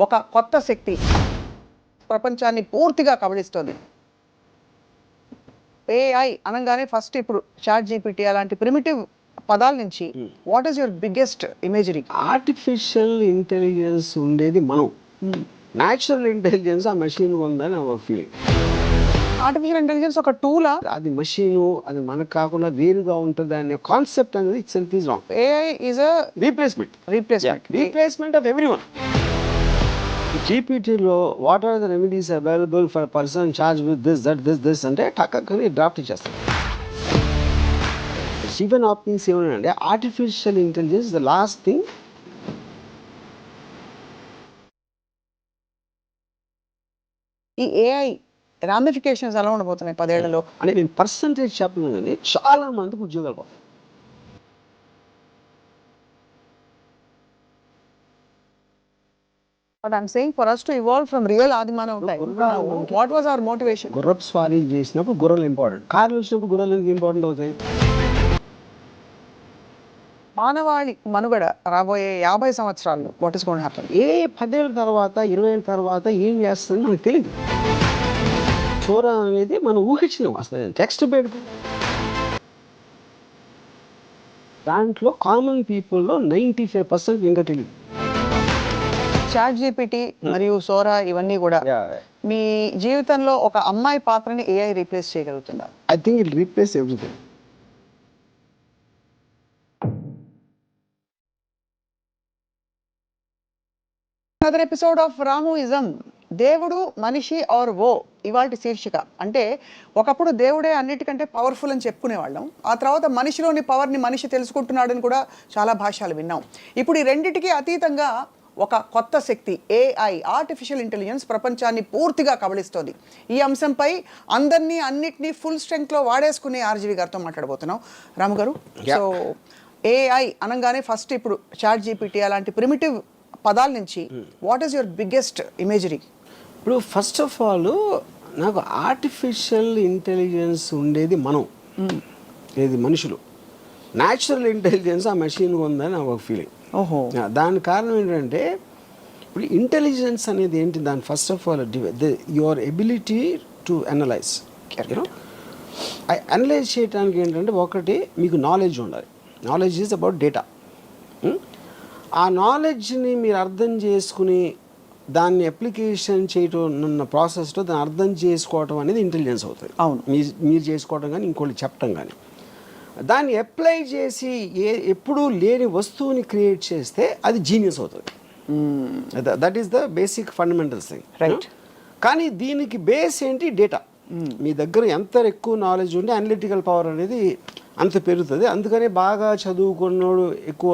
ఒక కొత్త శక్తి ప్రపంచాన్ని పూర్తిగా కబళిస్తోంది. ఏఐ అనగానే ఫస్ట్ ఇప్పుడు చాట్ జీపీటీ అలాంటి ప్రిమిటివ్ పదాల నుంచి what is your biggest imagery? Artificial intelligence ఉండేది మనం, న్యాచురల్ ఇంటెలిజెన్స్ ఆ మెషిన్ ఉందని ఒక ఫీలింగ్. ఆర్టిఫిషియల్ ఇంటెలిజెన్స్ ఒక టూలా? అది మెషిన్, అది మనకు కాకుండా వేరుగా ఉంటుంది అనే కాన్సెప్ట్ అనేది itself is wrong. AI is a replacement of everyone. జీపీటీలో what are the remedies available for person charge with this అంటే టక్కని డ్రాఫ్ట్ ఇచ్చేస్తాం. స్టీఫెన్ హాకిన్స్ ఏమన్నాడంటే artificial intelligence the last thing. ఈ ఏఐ రామిఫికేషన్స్ ఎలా ఉండబోతున్నాయి 10 ఏళ్లలో? అంటే నేను పర్సంటేజ్ చెప్పను కానీ చాలా మందికి ఉద్యోగాలు పోతాయి. But I'm saying for us to evolve from real ఆదిమానవ time, what was our motivation? గుర్రపు స్వారీ చేసినప్పుడు గుర్రాలు ఇంపార్టెంట్, కార్లు వచ్చినప్పుడు గుర్రాలు ఎందుకు ఇంపార్టెంట్ అవుతాయి? మానవాళి మనుగడ రాబోయే 50 సంవత్సరాల్లో what is going to happen? ఏ 10 ఏళ్ళ తర్వాత 20 ఏళ్ళ తర్వాత ఏం చేస్తుంది మనకు తెలియదు. చోర అనేది మనం ఊహించినాం, అసలు టెక్స్ట్ పెట్టుకు దాంట్లో కామన్ పీపుల్లో 95% ఇంకా తెలియదు. చాట్ జీపీటీ మరియు సోరా ఇవన్నీ కూడా మీ జీవితంలో ఒక అమ్మాయి పాత్రని ఏఐ రీప్లేస్ చేయగలుగుతుందా? I think it replace everything. Another episode of Ramuism. దేవుడు మనిషి ఆర్ ఓ ఇవాల్టి శీర్షిక. అంటే ఒకప్పుడు దేవుడే అన్నిటికంటే పవర్ఫుల్ అని చెప్పుకునేవాళ్ళం, ఆ తర్వాత మనిషిలోని పవర్ని మనిషి తెలుసుకుంటున్నాడని కూడా చాలా భాషలు విన్నాం. ఇప్పుడు ఈ రెండిటికి అతీతంగా ఒక కొత్త శక్తి ఏఐ, ఆర్టిఫిషియల్ ఇంటెలిజెన్స్ ప్రపంచాన్ని పూర్తిగా కబళిస్తోంది. ఈ అంశంపై అందరినీ అన్నిటినీ ఫుల్ స్ట్రెంగ్త్లో వాడేసుకునే ఆర్జీవి గారితో మాట్లాడబోతున్నాం. రాము గారు, సో ఏఐ అనగానే ఫస్ట్ ఇప్పుడు చాట్ జీపీటీ అలాంటి ప్రిమిటివ్ పదాల నుంచి what is your biggest imagery? ఇప్పుడు ఫస్ట్ ఆఫ్ ఆల్ నాకు ఆర్టిఫిషియల్ ఇంటెలిజెన్స్ ఉండేది మనం, ఏది మనుషులు, న్యాచురల్ ఇంటెలిజెన్స్ ఆ మెషిన్ ఉందని నాకు ఒక ఫీలింగ్. ఓహో, దాని కారణం ఏంటంటే ఇప్పుడు ఇంటెలిజెన్స్ అనేది ఏంటి, దాని first of all your ability to analyse. You know analyse చేయడానికి ఏంటంటే ఒకటి మీకు నాలెడ్జ్ ఉండాలి. Knowledge is about data. ఆ నాలెడ్జ్ని మీరు అర్థం చేసుకుని దాన్ని అప్లికేషన్ చేయటం ఉన్న ప్రాసెస్లో దాన్ని అర్థం చేసుకోవటం అనేది ఇంటెలిజెన్స్ అవుతుంది. అవును, మీరు చేసుకోవటం కానీ ఇంకోటి చెప్పటం కానీ, దాన్ని అప్లై చేసి ఎప్పుడూ లేని వస్తువుని క్రియేట్ చేస్తే అది జీనియస్ అవుతుంది. That is the basic fundamental thing, right? కానీ దీనికి బేస్ ఏంటి? డేటా. మీ దగ్గర ఎంత ఎక్కువ నాలెడ్జ్ ఉంటే అనలిటికల్ పవర్ అనేది అంత పెరుగుతుంది. అందుకనే బాగా చదువుకున్నాడు ఎక్కువ,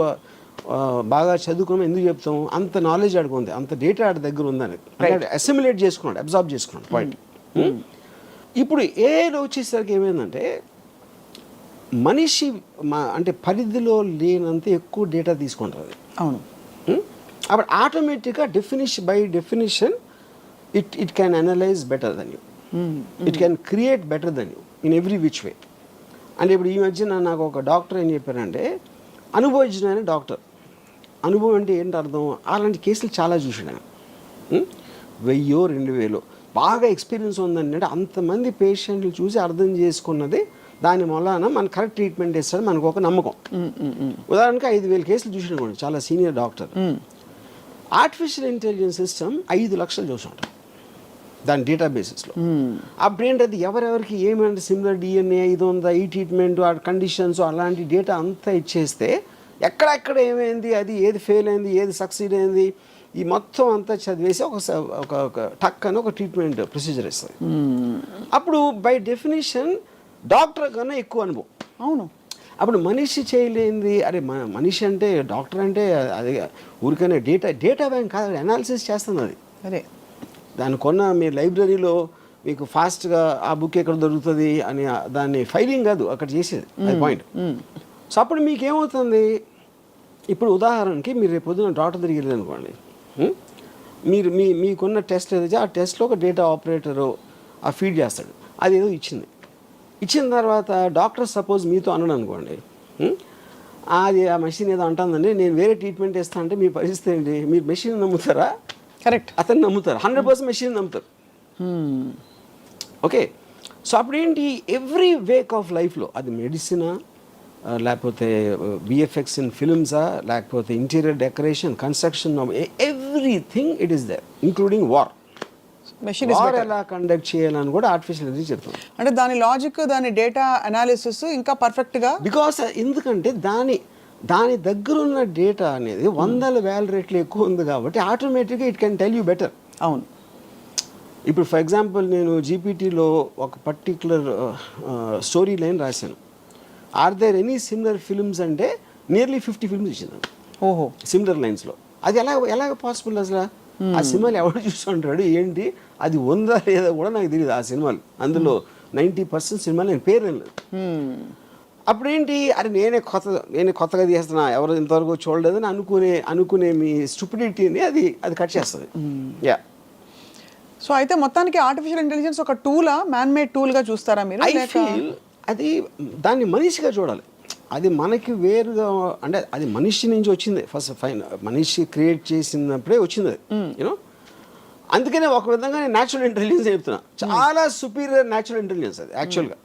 బాగా చదువుకున్నాం ఎందుకు చెప్తాం, అంత నాలెడ్జ్ ఆడుకుంది, అంత డేటా ఆడి దగ్గర ఉందని అసిమిలేట్ చేసుకున్నాడు, అబ్జార్బ్ చేసుకున్నాడు. పాయింట్. ఇప్పుడు ఏఐలో వచ్చేసరికి ఏమైందంటే మనిషి అంటే పరిధిలో లేనంత ఎక్కువ డేటా తీసుకుంటుంది. అవును. అప్పుడు ఆటోమేటిక్గా by definition it can analyse better than you, it can create better than you in every which way. అంటే ఇప్పుడు ఈ మధ్యన నాకు ఒక డాక్టర్ ఏం చెప్పారంటే, అనుభవజ్ఞుడైన డాక్టర్. అనుభవం అంటే ఏంటి అర్థం? అలాంటి కేసులు చాలా చూసాడు ఆయన. 1000-2000 బాగా ఎక్స్పీరియన్స్ ఉందండి. అంటే అంతమంది పేషెంట్లు చూసి అర్థం చేసుకున్నది, దాని వలన మనకు కరెక్ట్ ట్రీట్మెంట్ ఇస్తాడు, మనకు ఒక నమ్మకం. ఉదాహరణకి 5000 కేసులు చూసినాడు చాలా senior doctor. Artificial intelligence system 5 లక్షలు చూసుంటారు దాని డేటాబేసెస్లో. అప్పుడు ఏంటది ఎవరెవరికి ఏమంటే సిమిలర్ డిఎన్ఏ ఇది ఉందా, ఈ ట్రీట్మెంట్, ఆ కండిషన్స్, అలాంటి డేటా అంతా ఇచ్చేస్తే ఎక్కడెక్కడ ఏమైంది, అది ఏది ఫెయిల్ అయింది, ఏది సక్సీడ్ అయింది, ఈ మొత్తం అంతా చదివేసి ఒక టక్ అని ఒక ట్రీట్మెంట్ ప్రొసీజర్ ఇస్తుంది. అప్పుడు బై డెఫినేషన్ డాక్టర్ కన్నా ఎక్కువ అనుభవం. అవును. అప్పుడు మనిషి చేయలేంది, అరే మనిషి అంటే డాక్టర్ అంటే అది ఊరికనే డేటా బ్యాంక్ కాదు, అనాలిసిస్ చేస్తుంది అది. అదే దాన్ని కొన్న మీ లైబ్రరీలో మీకు ఫాస్ట్గా ఆ బుక్ ఎక్కడ దొరుకుతుంది అని దాన్ని ఫైలింగ్ కాదు అక్కడ చేసేది, అది పాయింట్. సో అప్పుడు మీకు ఏమవుతుంది, ఇప్పుడు ఉదాహరణకి మీరు రేపు పొద్దున డాక్టర్ దగ్గరికి వెళ్ళారు అనుకోండి, మీరు మీకున్న టెస్ట్ ఏదైతే ఆ టెస్ట్లో ఒక డేటా ఆపరేటరు ఆ ఫీడ్ చేస్తాడు, అది ఏదో ఇచ్చిన తర్వాత డాక్టర్ సపోజ్ మీతో అన్నాడు అనుకోండి, అది ఆ మెషిన్ ఏదో అంటుందండి, నేను వేరే ట్రీట్మెంట్ ఇస్తాను అంటే మీ పరిస్థితి ఏంటి? మీరు మెషిన్ నమ్ముతారా కరెక్ట్. అతను నమ్ముతారు, 100% మెషిన్ నమ్ముతారు. ఓకే, సో అప్పుడేంటి ఎవ్రీ వేక్ ఆఫ్ లైఫ్లో అది మెడిసినా, లేకపోతే విఎఫ్ఎక్స్ ఇన్ ఫిల్మ్సా, లేకపోతే interior decoration, construction, everything it is there, including war. Machine war ఎలా కండక్ట్ చేయాలని కూడా ఆర్టిఫిషియల్ ఇంటెలిజెన్స్ చెప్తుంది. అంటే దాని లాజిక్, దాని డేటా అనాలిసిస్ ఇంకా పర్ఫెక్ట్గా, బికాస్ ఎందుకంటే దాని దగ్గర ఉన్న డేటా అనేది 100,000 రెట్లు ఎక్కువ ఉంది కాబట్టి ఆటోమేటిక్గా it can tell you better. అవును. ఇప్పుడు ఫర్ ఎగ్జాంపుల్ నేను జీపీటీలో ఒక పర్టిక్యులర్ స్టోరీ లైన్ రాశాను. Are there any similar films అంటే నియర్లీ 50 ఫిల్మ్స్ ఇచ్చింది. ఓహో, సిమిలర్ లైన్స్లో. అది ఎలాగ పాసిబుల్ అసలు? ఆ సినిమాలు ఎవరు చూస్తుంటాడు ఏంటి, అది ఉందా లేదా కూడా నాకు తెలియదు. ఆ సినిమాలు అందులో 90% సినిమాలు నేను పేరు లేదు. అప్పుడేంటి, అరే నేనే కొత్తగా తీస్తున్నా, ఎవరు ఇంతవరకు చూడలేదని అనుకునే మీ స్టూపిడిటీని అది కట్ చేస్తుంది. యా. సో అయితే మొత్తానికి ఆర్టిఫిషియల్ ఇంటెలిజెన్స్ ఒక టూలా, మ్యాన్ మేడ్ టూల్గా చూస్తారా మీరు? ఐ ఫీల్ అది దాన్ని మనిషిగా చూడాలి. అది మనకి వేరుగా, అంటే అది మనిషి నుంచి వచ్చింది. ఫస్ట్ ఫైన్ మనిషి క్రియేట్ చేసినప్పుడే వచ్చింది అది, యూనో. అందుకనే ఒక విధంగా నేను న్యాచురల్ ఇంటెలిజెన్స్ చెప్తున్నా. చాలా సుపీరియర్ న్యాచురల్ ఇంటెలిజెన్స్ అది యాక్చువల్గా.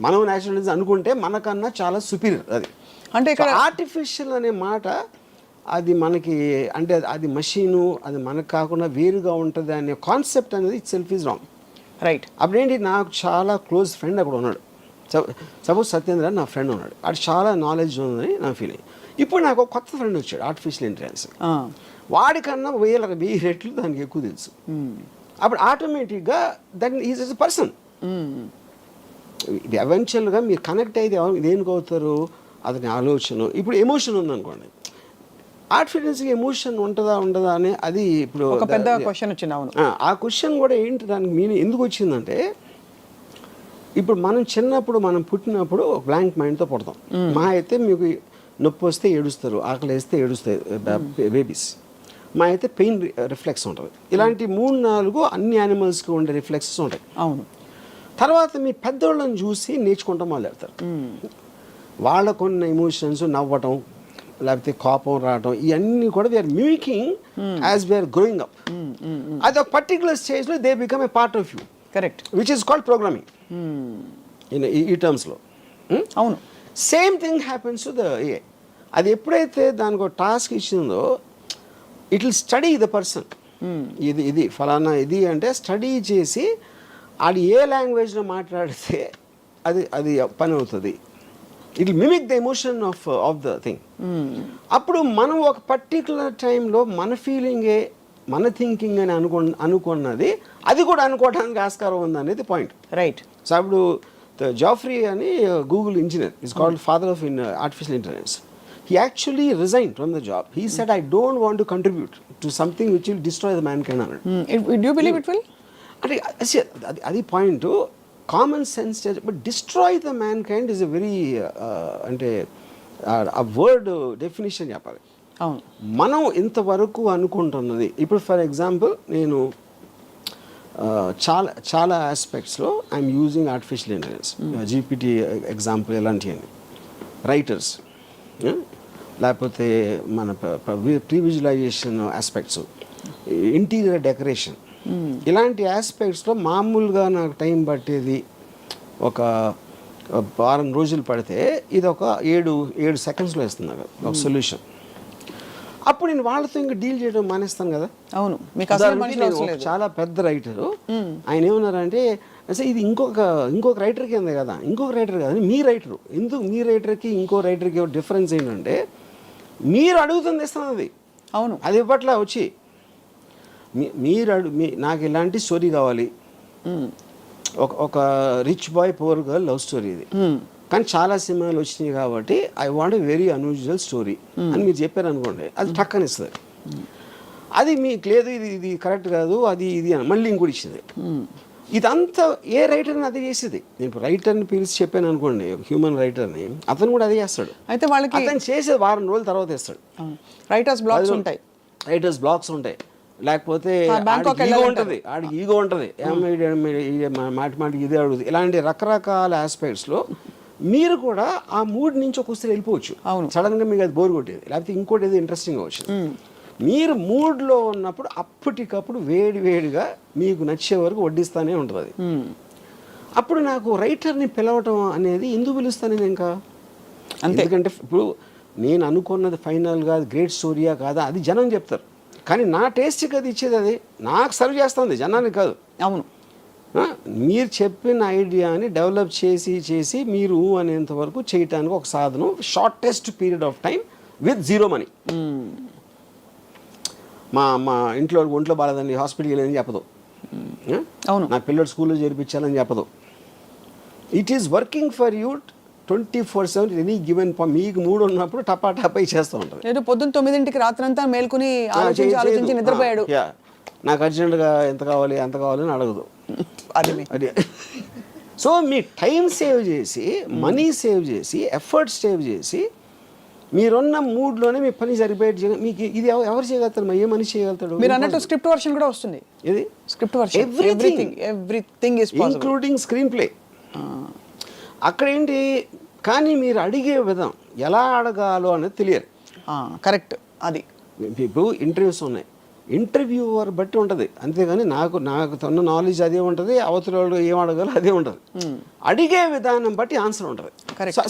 మనం న్యాచురల్ ఇంటెలిజెన్స్ అనుకుంటే మనకన్నా చాలా సుపీరియర్ అది. అంటే ఇక్కడ ఆర్టిఫిషియల్ అనే మాట అది మనకి, అంటే అది మషీను, అది మనకు కాకుండా వేరుగా ఉంటుంది అనే కాన్సెప్ట్ అనేది itself is wrong. Right. అప్పుడేంటి, నాకు చాలా క్లోజ్ ఫ్రెండ్ అక్కడ ఉన్నాడు. సపోజ్ సత్యేంద్ర నా ఫ్రెండ్ ఉన్నాడు, అది చాలా నాలెడ్జ్ ఉందని నా ఫీలింగ్. ఇప్పుడు నాకు ఒక కొత్త ఫ్రెండ్ వచ్చాడు, ఆర్టిఫిషియల్ ఇంటెలిజెన్స్. వాడికన్నా 1000 రెట్లు దానికి ఎక్కువ తెలుసు. అప్పుడు ఆటోమేటిక్గా దట్ ఈజ్ ఎ పర్సన్. ఇది ఎవెన్చువల్గా మీరు కనెక్ట్ అయితే దేనికి అవుతారు, అతని ఆలోచన. ఇప్పుడు ఎమోషన్ ఉందనుకోండి, ఆర్టిఫిషియల్స్కి ఎమోషన్ ఉంటుందా ఉండదా అని అది ఇప్పుడు ఒక పెద్ద క్వశ్చన్ వచ్చింది. అవును. ఆ క్వశ్చన్ కూడా ఏంటి, దానికి మీనింగ్ ఎందుకు వచ్చిందంటే, ఇప్పుడు మనం చిన్నప్పుడు మనం పుట్టినప్పుడు బ్లాంక్ మైండ్తో పుడతాం. మా అయితే మీకు నొప్పి వస్తే ఏడుస్తారు, ఆకలి వేస్తే ఏడుస్తాయి బేబీస్. మా అయితే పెయిన్ రిఫ్లెక్స్ ఉంటుంది. ఇలాంటి 3-4 అన్ని యానిమల్స్కి ఉండే రిఫ్లెక్సెస్ ఉంటాయి. అవును. తర్వాత మీ పెద్దోళ్ళని చూసి నేర్చుకుంటాం మొదలెడతారు. వాళ్ళకున్న ఎమోషన్స్, నవ్వటం, లేకపోతే కోపం రావటం, ఇవన్నీ కూడా we're mimicking as we're growing up. అది ఒక పర్టికులర్ స్టేజ్లో they become a part of you. Correct. Which is called programming ఈ టర్మ్స్లో. అవును. Same thing happens to the AI. అది ఎప్పుడైతే దానికి ఒక టాస్క్ ఇచ్చిందో, it will study the person. ఇది ఫలానా ఇది అంటే స్టడీ చేసి అది ఏ లాంగ్వేజ్లో మాట్లాడితే అది పని అవుతుంది. It will mimic the emotion of the thing. అప్పుడు మనం ఒక పర్టికులర్ టైంలో మన ఫీలింగే మన థింకింగ్ అని అనుకున్నది అది కూడా అనుకోవడానికి ఆస్కారం ఉంది అనేది పాయింట్. రైట్. సో అప్పుడు జాఫ్రీ అని Google engineer is called father of artificial intelligence. He actually resigned from the job. He said, I don't want to contribute to something which will destroy the mankind. Do you believe it will? అది point. Common sense, but destroy the man kind is a very, అంటే ఆ word definition చెప్పాలి. అవును. మనం ఇంతవరకు అనుకుంటున్నది, ఇప్పుడు for example నేను చాలా ఆస్పెక్ట్స్లో I'm using artificial intelligence, GPT example ఇలాంటివన్నీ. రైటర్స్, లేకపోతే మన pre visualization aspects, interior decoration, ఇలాంటి ఆస్పెక్ట్స్లో మామూలుగా నాకు టైం పట్టేది ఒక 6 రోజులు పడితే ఇది ఒక 7 సెకండ్స్లో ఇస్తుంది ఒక సొల్యూషన్. అప్పుడు నేను వాళ్ళతో ఇంకా డీల్ చేయడం మానేస్తాను కదా. అవును. చాలా పెద్ద రైటరు, ఆయన ఏమన్నారంటే, అసలు ఇది ఇంకొక రైటర్ కింద కదా, ఇంకొక రైటర్ కదా, మీ రైటరు. ఎందుకు మీ రైటర్కి ఇంకో రైటర్కి డిఫరెన్స్ ఏంటంటే, మీరు అడుగుతుంది ఇస్తున్నది. అవును. అది ఇవ్వట్లా వచ్చి నాకు ఇలాంటి స్టోరీ కావాలి, ఒక rich boy poor girl love story ఇది, కానీ చాలా సినిమాలు వచ్చినాయి కాబట్టి I want a very unusual story అని మీరు చెప్పారు అనుకోండి, అది టక్కని ఇస్తుంది. అది మీకు లేదు, ఇది కరెక్ట్ కాదు, అది ఇది అని మళ్ళీ ఇంకోటి ఇచ్చింది. ఇదంతా ఏ రైటర్ని అదే చేసేది. నేను రైటర్ని పిలిచి చెప్పాను అనుకోండి, హ్యూమన్ రైటర్ని, అతను కూడా అదే చేస్తాడు. అయితే వాళ్ళకి అతను చేసేది వారం రోజుల తర్వాత ఇస్తాడు. రైటర్స్ బ్లాక్స్ ఉంటాయి, లేకపోతే ఈగో ఉంటుంది, ఆడికి ఈగో ఉంటుంది, మాటికి ఇదే అడుగుతుంది. ఇలాంటి రకరకాల ఆస్పెక్ట్స్లో మీరు కూడా ఆ మూడ్ నుంచి ఒకసారి వెళ్ళిపోవచ్చు. సడన్గా మీకు అది బోర్ కొట్టేది, లేకపోతే ఇంకోటి ఏదో ఇంట్రెస్టింగ్ వచ్చింది. మీరు మూడ్లో ఉన్నప్పుడు అప్పటికప్పుడు వేడిగా మీకు నచ్చే వరకు వడ్డిస్తానే ఉంటుంది అది. అప్పుడు నాకు రైటర్ని పిలవటం అనేది ఎందుకు పిలుస్తాను నేను ఇంకా ఎందుకంటే ఇప్పుడు నేను అనుకున్నది ఫైనల్గా గ్రేట్ స్టోరీయా కాదా అది జనం చెప్తారు, కానీ నా టేస్ట్కి అది ఇచ్చేది అది నాకు సర్వ్ చేస్తుంది, జనానికి కాదు. అవును, మీరు చెప్పిన ఐడియాని డెవలప్ చేసి మీరు అనేంత వరకు చేయటానికి ఒక సాధనం, shortest period of time with zero money. మా ఇంట్లో ఒంట్లో బాగాలేదండి హాస్పిటల్కి వెళ్ళని చెప్పదు, అవును, నా పిల్లలు స్కూల్లో చేర్పించాలని చెప్పదు. It is working for you 24/7 any given. మీకు మూడు ఉన్నప్పుడు టపా చేస్తూ ఉంటుంది. లేదు పొద్దున్న 9ంటికి రాత్రంతా మేల్కొని ఆలోచించి నిద్రపోయాడు. నాకు అర్జెంటుగా ఎంత కావాలి అంత కావాలని అడగదు. అదే సో మీ టైం సేవ్ చేసి, మనీ సేవ్ చేసి, ఎఫర్ట్ సేవ్ చేసి, మీరున్న మూడ్లోనే మీ పని సరిపోయి మీకు ఇది ఎవరు చేయగలుగుతారు, ఏ మనిషి చేయగలుగుతాడు? మీరు అన్నట్టు స్క్రిప్ట్ వర్షన్ కూడా వస్తుంది. ఇది script version, everything is possible, including screen play. అక్కడ ఏంటి, కానీ మీరు అడిగే విధం ఎలా అడగాలో అనేది తెలియదు. కరెక్ట్. అది ఇప్పుడు ఇంటర్వ్యూస్ ఉన్నాయి, ఇంటర్వ్యూవర్ బట్టి ఉంటుంది, అంతేగాని నాకు తన నాలెడ్జ్ అదే ఉంటుంది, అవతల వాళ్ళు ఏం అడగాలో అదే ఉంటుంది. అడిగే విధానం బట్టి ఆన్సర్ ఉంటుంది.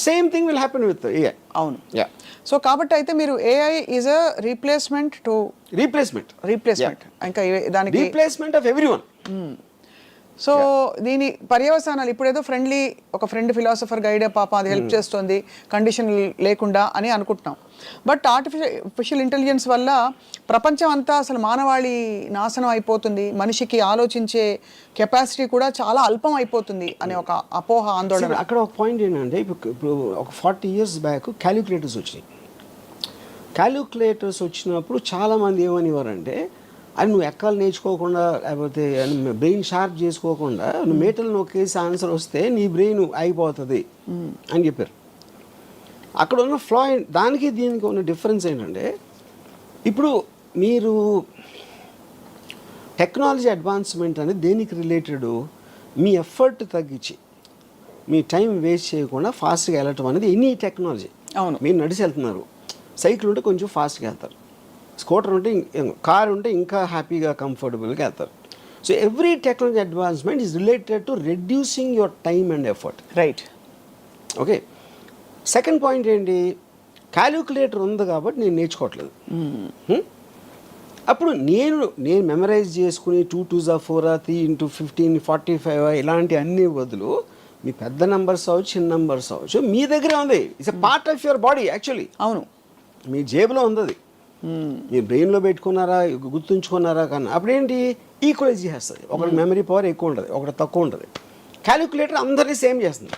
Same thing will happen with AI. అవును. సో కాబట్టి అయితే మీరు ఏఐ ఈజ్ అ రీప్లేస్మెంట్ ఇంకా దానికి రీప్లేస్మెంట్ ఆఫ్ ఎవ్రీవన్. సో దీని పర్యవసానాలు ఇప్పుడు ఏదో ఒక ఫ్రెండ్ ఫిలాసఫర్ గైడ్ పాప అది హెల్ప్ చేస్తుంది కండిషన్ లేకుండా అని అనుకుంటున్నాం. బట్ ఆర్టిఫిషియల్ ఇంటెలిజెన్స్ వల్ల ప్రపంచం అంతా అసలు మానవాళి నాశనం అయిపోతుంది, మనిషికి ఆలోచించే కెపాసిటీ కూడా చాలా అల్పం అయిపోతుంది అనే ఒక అపోహ, ఆందోళన. అక్కడ ఒక పాయింట్ ఏంటంటే, ఇప్పుడు ఒక 40 years బ్యాక్ క్యాలిక్యులేటర్స్ వచ్చినాయి. క్యాలిక్యులేటర్స్ వచ్చినప్పుడు చాలామంది ఏమనేవారంటే, అది నువ్వు ఎక్కాలు నేర్చుకోకుండా, లేకపోతే బ్రెయిన్ షార్ప్ చేసుకోకుండా నువ్వు మేటలు నొక్కేసి ఆన్సర్ వస్తే నీ బ్రెయిన్ అయిపోతుంది అని చెప్పారు. అక్కడ ఉన్న ఫ్లా, దానికి దీనికి ఉన్న డిఫరెన్స్ ఏంటంటే, ఇప్పుడు మీరు టెక్నాలజీ అడ్వాన్స్మెంట్ అనేది దేనికి రిలేటెడ్, మీ ఎఫర్ట్ తగ్గించి మీ టైం వేస్ట్ చేయకుండా ఫాస్ట్గా వెళ్ళటం అనేది ఎనీ టెక్నాలజీ. అవును, మీరు నడిచి వెళ్తున్నారు, సైకిల్ ఉంటే కొంచెం ఫాస్ట్గా వెళ్తారు, స్కూటర్ ఉంటే, కార్ ఉంటే ఇంకా హ్యాపీగా కంఫర్టబుల్గా వెళ్తారు. So every technology advancement is related to reducing your time and effort. Right. Okay, second point ఏంటి, క్యాలిక్యులేటర్ ఉంది కాబట్టి నేను నేర్చుకోవట్లేదు. అప్పుడు నేను మెమరైజ్ చేసుకుని 2 2s 4 3 × 15 45 ఇలాంటి అన్ని బదులు మీ పెద్ద నెంబర్స్ అవ్వచ్చు, చిన్న నెంబర్స్ అవ్వచ్చు, మీ దగ్గరే ఉంది. It's a part of your body actually. అవును, మీ జేబులో ఉంది అది. మీరు బ్రెయిన్లో పెట్టుకున్నారా, గుర్తుంచుకున్నారా, కన్నా అప్పుడేంటి ఈక్వలైజ్ చేస్తుంది. ఒకటి మెమరీ పవర్ ఎక్కువ ఉంటుంది, ఒకటి తక్కువ ఉంటుంది. క్యాలిక్యులేటర్ అందరినీ సేమ్ చేస్తుంది.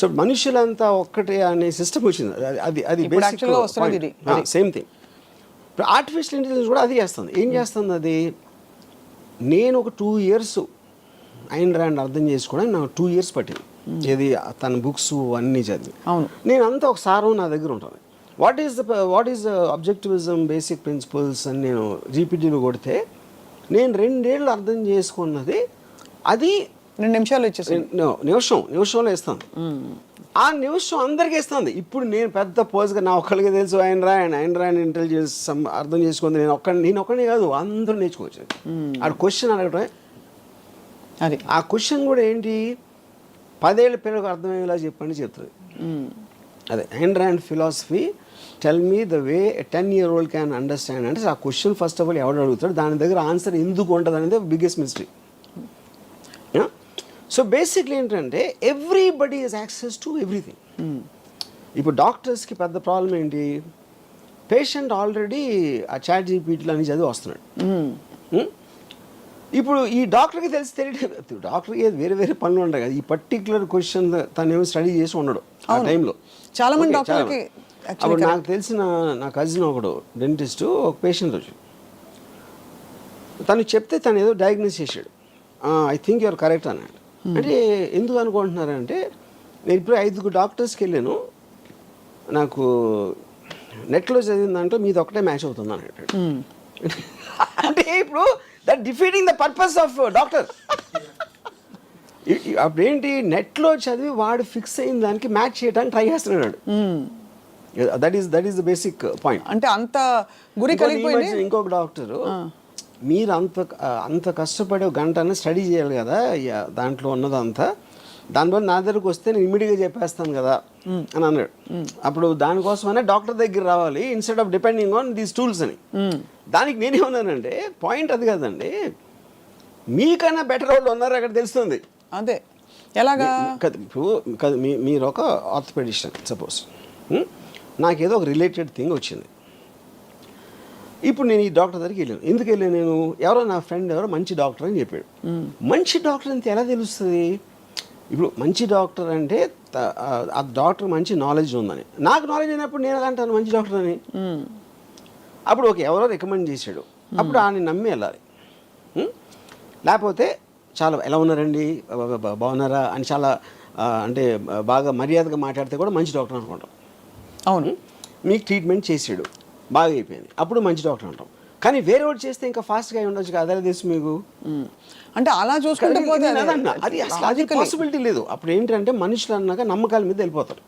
సో మనుషులంతా ఒక్కటే అనే సిస్టమ్ వచ్చింది. అది బేసిక్ సేమ్ థింగ్. ఇప్పుడు ఆర్టిఫిషియల్ ఇంటెలిజెన్స్ కూడా అది చేస్తుంది. ఏం చేస్తుంది అది, నేను ఒక 2 years ఐన్ ర్యాండ్ అర్థం చేసుకోవడానికి నాకు 2 years పట్టింది. ఇది తన బుక్స్ అన్నీ చదివి. అవును, నేను అంతా ఒక సారం నా దగ్గర ఉంటుంది. వాట్ ఈస్ అబ్జెక్టివిజం బేసిక్ ప్రిన్సిపల్స్ అని నేను జీపీటీలో కొడితే నేను 2 ఏళ్ళు అర్థం చేసుకున్నది అది 2 నిమిషాలు ఇచ్చేసి నిమిషంలో ఇస్తాను. ఆ నిమిషం అందరికీ ఇస్తుంది. ఇప్పుడు నేను పెద్ద పోజ్గా నా ఒక్కడికి తెలుసు ఐన్ ర్యాండ్ ఇంటెలిజెన్స్ అర్థం చేసుకుంది, నేను ఒక్కడిని కాదు, అందరూ నేర్చుకోవచ్చు. ఆ క్వశ్చన్ అడగటమే అది. ఆ క్వశ్చన్ కూడా ఏంటి, 10 ఏళ్ళ పిల్లలకు అర్థమయ్యేలా చెప్పండి చెప్తుంది. అదే Ayn Rand philosophy, tell me the way 10-year-old can understand. అంటే ఆ క్వశ్చన్ ఫస్ట్ ఆఫ్ ఆల్ ఎవడు అడుగుతాడు, దాని దగ్గర ఆన్సర్ ఎందుకు ఉంటుంది అనేది బిగ్గెస్ట్ మిస్టరీ. సో బేసిక్లీ ఏంటంటే everybody is access to everything. ఇప్పుడు డాక్టర్స్కి పెద్ద ప్రాబ్లం ఏంటి, పేషెంట్ ఆల్రెడీ ఆ చాట్ జీపీటీలో అని చదివి వస్తున్నాడు. ఇప్పుడు ఈ డాక్టర్కి తెలియదు, డాక్టర్కి వేరే పనులు ఉంటాయి కదా, ఈ పర్టికులర్ క్వశ్చన్ తను ఏమో స్టడీ చేసి ఉండడు ఆ టైంలో. చాలా మంది డాక్టర్కి అప్పుడు నాకు తెలిసిన నా కజిన్ ఒకడు డెంటిస్ట్ ఒక పేషెంట్ వచ్చి తను చెప్తే తను ఏదో డయాగ్నోస్ చేశాడు. ఐ థింక్ యూఆర్ కరెక్ట్ అన్నాడు. అంటే ఎందుకు అనుకుంటున్నారంటే, నేను ఇప్పుడు 5 డాక్టర్స్కి వెళ్ళాను, నాకు నెట్లో చదివిన దాంట్లో మీది ఒకటే మ్యాచ్ అవుతుంది అన్నాడు. అంటే ఇప్పుడు that defeating the purpose of doctor. అప్పుడేంటి, నెట్లో చదివి వాడు ఫిక్స్ అయిన దానికి మ్యాచ్ చేయడానికి ట్రై చేస్తున్నాడు. That is the basic point. అంటే అంత గురి కలిగిపోయింది. ఇంకొక డాక్టరు, మీరు అంత కష్టపడి ఒక గంట స్టడీ చేయాలి కదా దాంట్లో ఉన్నదంతా, దానివల్ల నా దగ్గరకు వస్తే నేను ఇమ్మీడియట్గా చెప్పేస్తాను కదా అని అన్నాడు. అప్పుడు దానికోసమనే డాక్టర్ దగ్గర రావాలి instead of depending on these tools అని. దానికి నేనేమన్నానంటే పాయింట్ అది కదండి, మీకన్నా బెటర్ వాళ్ళు ఉన్నారు అక్కడ తెలుస్తుంది. అదే ఎలాగా ఇప్పుడు మీరు ఒక ఆర్థోపెడిషన్ సపోజ్, నాకేదో ఒక రిలేటెడ్ థింగ్ వచ్చింది. ఇప్పుడు నేను ఈ డాక్టర్ దగ్గరికి వెళ్ళాను. ఎందుకు వెళ్ళాను నేను? ఎవరో నా ఫ్రెండ్ ఎవరో మంచి డాక్టర్ అని చెప్పాడు. మంచి డాక్టర్ అంటే ఎలా తెలుస్తుంది? ఇప్పుడు మంచి డాక్టర్ అంటే ఆ డాక్టర్ మంచి నాలెడ్జ్ ఉందని. నాకు నాలెడ్జ్ అయినప్పుడు నేను ఎలా అంటాను మంచి డాక్టర్ అని? అప్పుడు ఎవరో రికమెండ్ చేశాడు, అప్పుడు ఆయన నమ్మి వెళ్ళాలి. లేకపోతే చాలా ఎలా ఉన్నారండి, బాగున్నారా అని చాలా అంటే బాగా మర్యాదగా మాట్లాడితే కూడా మంచి డాక్టర్ అనుకుంటాం. అవును, మీకు ట్రీట్మెంట్ చేసాడు, బాగా అయిపోయింది, అప్పుడు మంచి డాక్టర్ అంటాం. కానీ వేరే వాడు చేస్తే ఇంకా ఫాస్ట్గా ఉండొచ్చు కదా, అదే తెలుసు మీకు. అంటే అలా చూసుకుంటే అది అసలు అది పాసిబిలిటీ లేదు. అప్పుడు ఏంటంటే మనుషులు అన్నాక నమ్మకాల మీద వెళ్ళిపోతారు.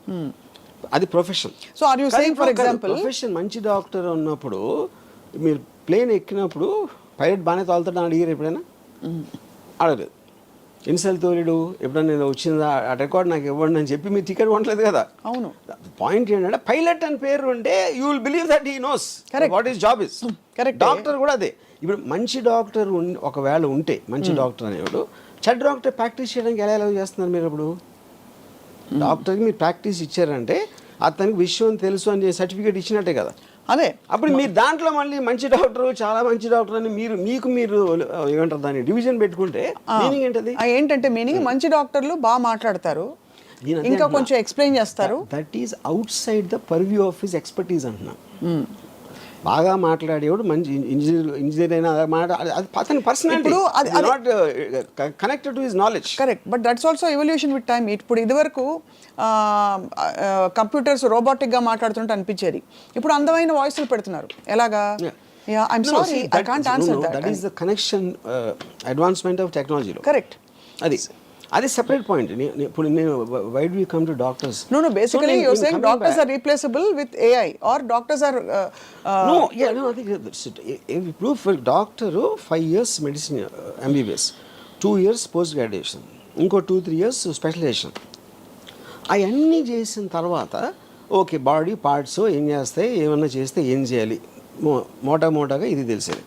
అది profession. So are you saying for example profession మంచి డాక్టర్ ఉన్నప్పుడు మీరు ప్లేన్ ఎక్కినప్పుడు పైలట్ బాగానే తోలుతాడు అని అడిగారు ఎప్పుడైనా? అడగలేదు. ఎన్నిసార్లు తోలేడు? ఎప్పుడైనా నేను వచ్చిందా ఆ రికార్డ్ నాకు ఇవ్వండి అని చెప్పి మీరు టికెట్ కొనలేదు కదా. అవును. పాయింట్ ఏంటంటే పైలట్ అని పేరు ఉంటే you will believe that he knows what is job is. Correct. Doctor కూడా అదే. ఇప్పుడు మంచి డాక్టర్ ఒకవేళ ఉంటే మంచి డాక్టర్ అనేవాడు చెడ్డ డాక్టర్ ప్రాక్టీస్ చేయడానికి ఎలా చేస్తున్నారు మీరు? అప్పుడు డాక్టర్కి మీరు ప్రాక్టీస్ ఇచ్చారంటే అతనికి విషయం తెలుసు అని సర్టిఫికేట్ ఇచ్చినట్టే కదా. అదే. అప్పుడు మీరు దాంట్లో మళ్ళీ మంచి డాక్టర్ చాలా మంచి డాక్టర్ అని మీరు ఏమంటారు దాన్ని డివిజన్ పెట్టుకుంటే మీనింగ్ ఏంటది? ఏంటంటే మీనింగ్ మంచి డాక్టర్లు బాగా మాట్లాడతారు, ఇంకా కొంచెం ఎక్స్ప్లెయిన్ చేస్తారు. That is out side the purview of his expertise అంటున్నా. బాగా మాట్లాడేవాడు మంచి ఇంజనీర్ అయినా అతని personality not connected to his knowledge. Correct, but that's also evolution with time. ఇప్పుడు ఇదివరకు కంప్యూటర్స్ రోబోటిక్గా మాట్లాడుతుంటే అనిపించేది, ఇప్పుడు అందమైన వాయిస్లు పెడుతున్నారు. ఎలాగా? I'm sorry I can't answer that. That is the connection advancement of టెక్నాలజీలో. కరెక్ట్. అది సెపరేట్ పాయింట్. ఇప్పుడు నేను why do you come to doctors? No, basically you're saying doctors are replaceable with AI or doctors are no, I think ఇప్పుడు for doctor 5 years medicine MBBS, 2 years post graduation, ఇంకో 2-3 years specialisation. అవన్నీ చేసిన తర్వాత okay body parts ఏం చేస్తాయి, ఏమన్నా చేస్తే ఏం చేయాలి, మోటాగా ఇది తెలిసేది.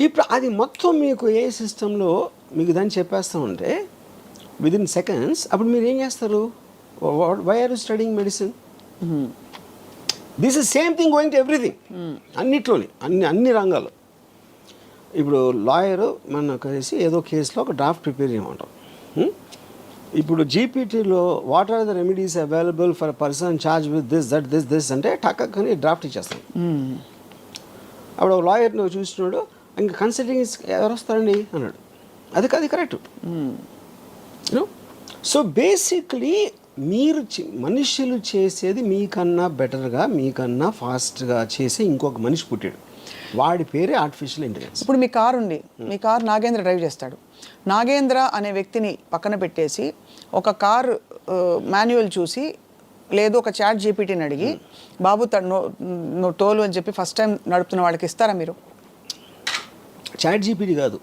ఇప్పుడు అది మొత్తం మీకు ఏ సిస్టంలో మీకు దాన్ని చెప్పేస్తూ ఉంటే విదిన్ సెకండ్స్, అప్పుడు మీరు ఏం చేస్తారు? Why are you studying medicine? This is same thing going to everything. అన్నిట్లోని అన్ని రంగాల్లో. ఇప్పుడు లాయరు మన కలిసి ఏదో కేసులో ఒక డ్రాఫ్ట్ ప్రిపేర్ చేయమంటాం. ఇప్పుడు జీపీటీలో what are the remedies available for person charge with this అంటే టక్కని డ్రాఫ్ట్ ఇచ్చేస్తాం. అప్పుడు ఒక లాయర్ని చూస్తున్నాడు, ఇంకా కన్సల్టింగ్ ఎవరు వస్తారండి అన్నాడు. అది కరెక్ట్. సో బేసిక్లీ మీరు మనుషులు చేసేది మీకన్నా బెటర్గా మీకన్నా ఫాస్ట్గా చేసి ఇంకొక మనిషి పుట్టాడు, వాడి పేరే ఆర్టిఫిషియల్ ఇంటెలిజెన్స్. ఇప్పుడు మీ కారు ఉంది, మీ కారు నాగేంద్ర డ్రైవ్ చేస్తాడు. నాగేంద్ర అనే వ్యక్తిని పక్కన పెట్టేసి ఒక కారు మాన్యువల్ చూసి లేదు ఒక చాట్ జీపీటీని అడిగి బాబు నువ్వు తోలు అని చెప్పి ఫస్ట్ టైం నడుపుతున్న వాళ్ళకి ఇస్తారా మీరు? చాట్ జీపీటీ కాదు,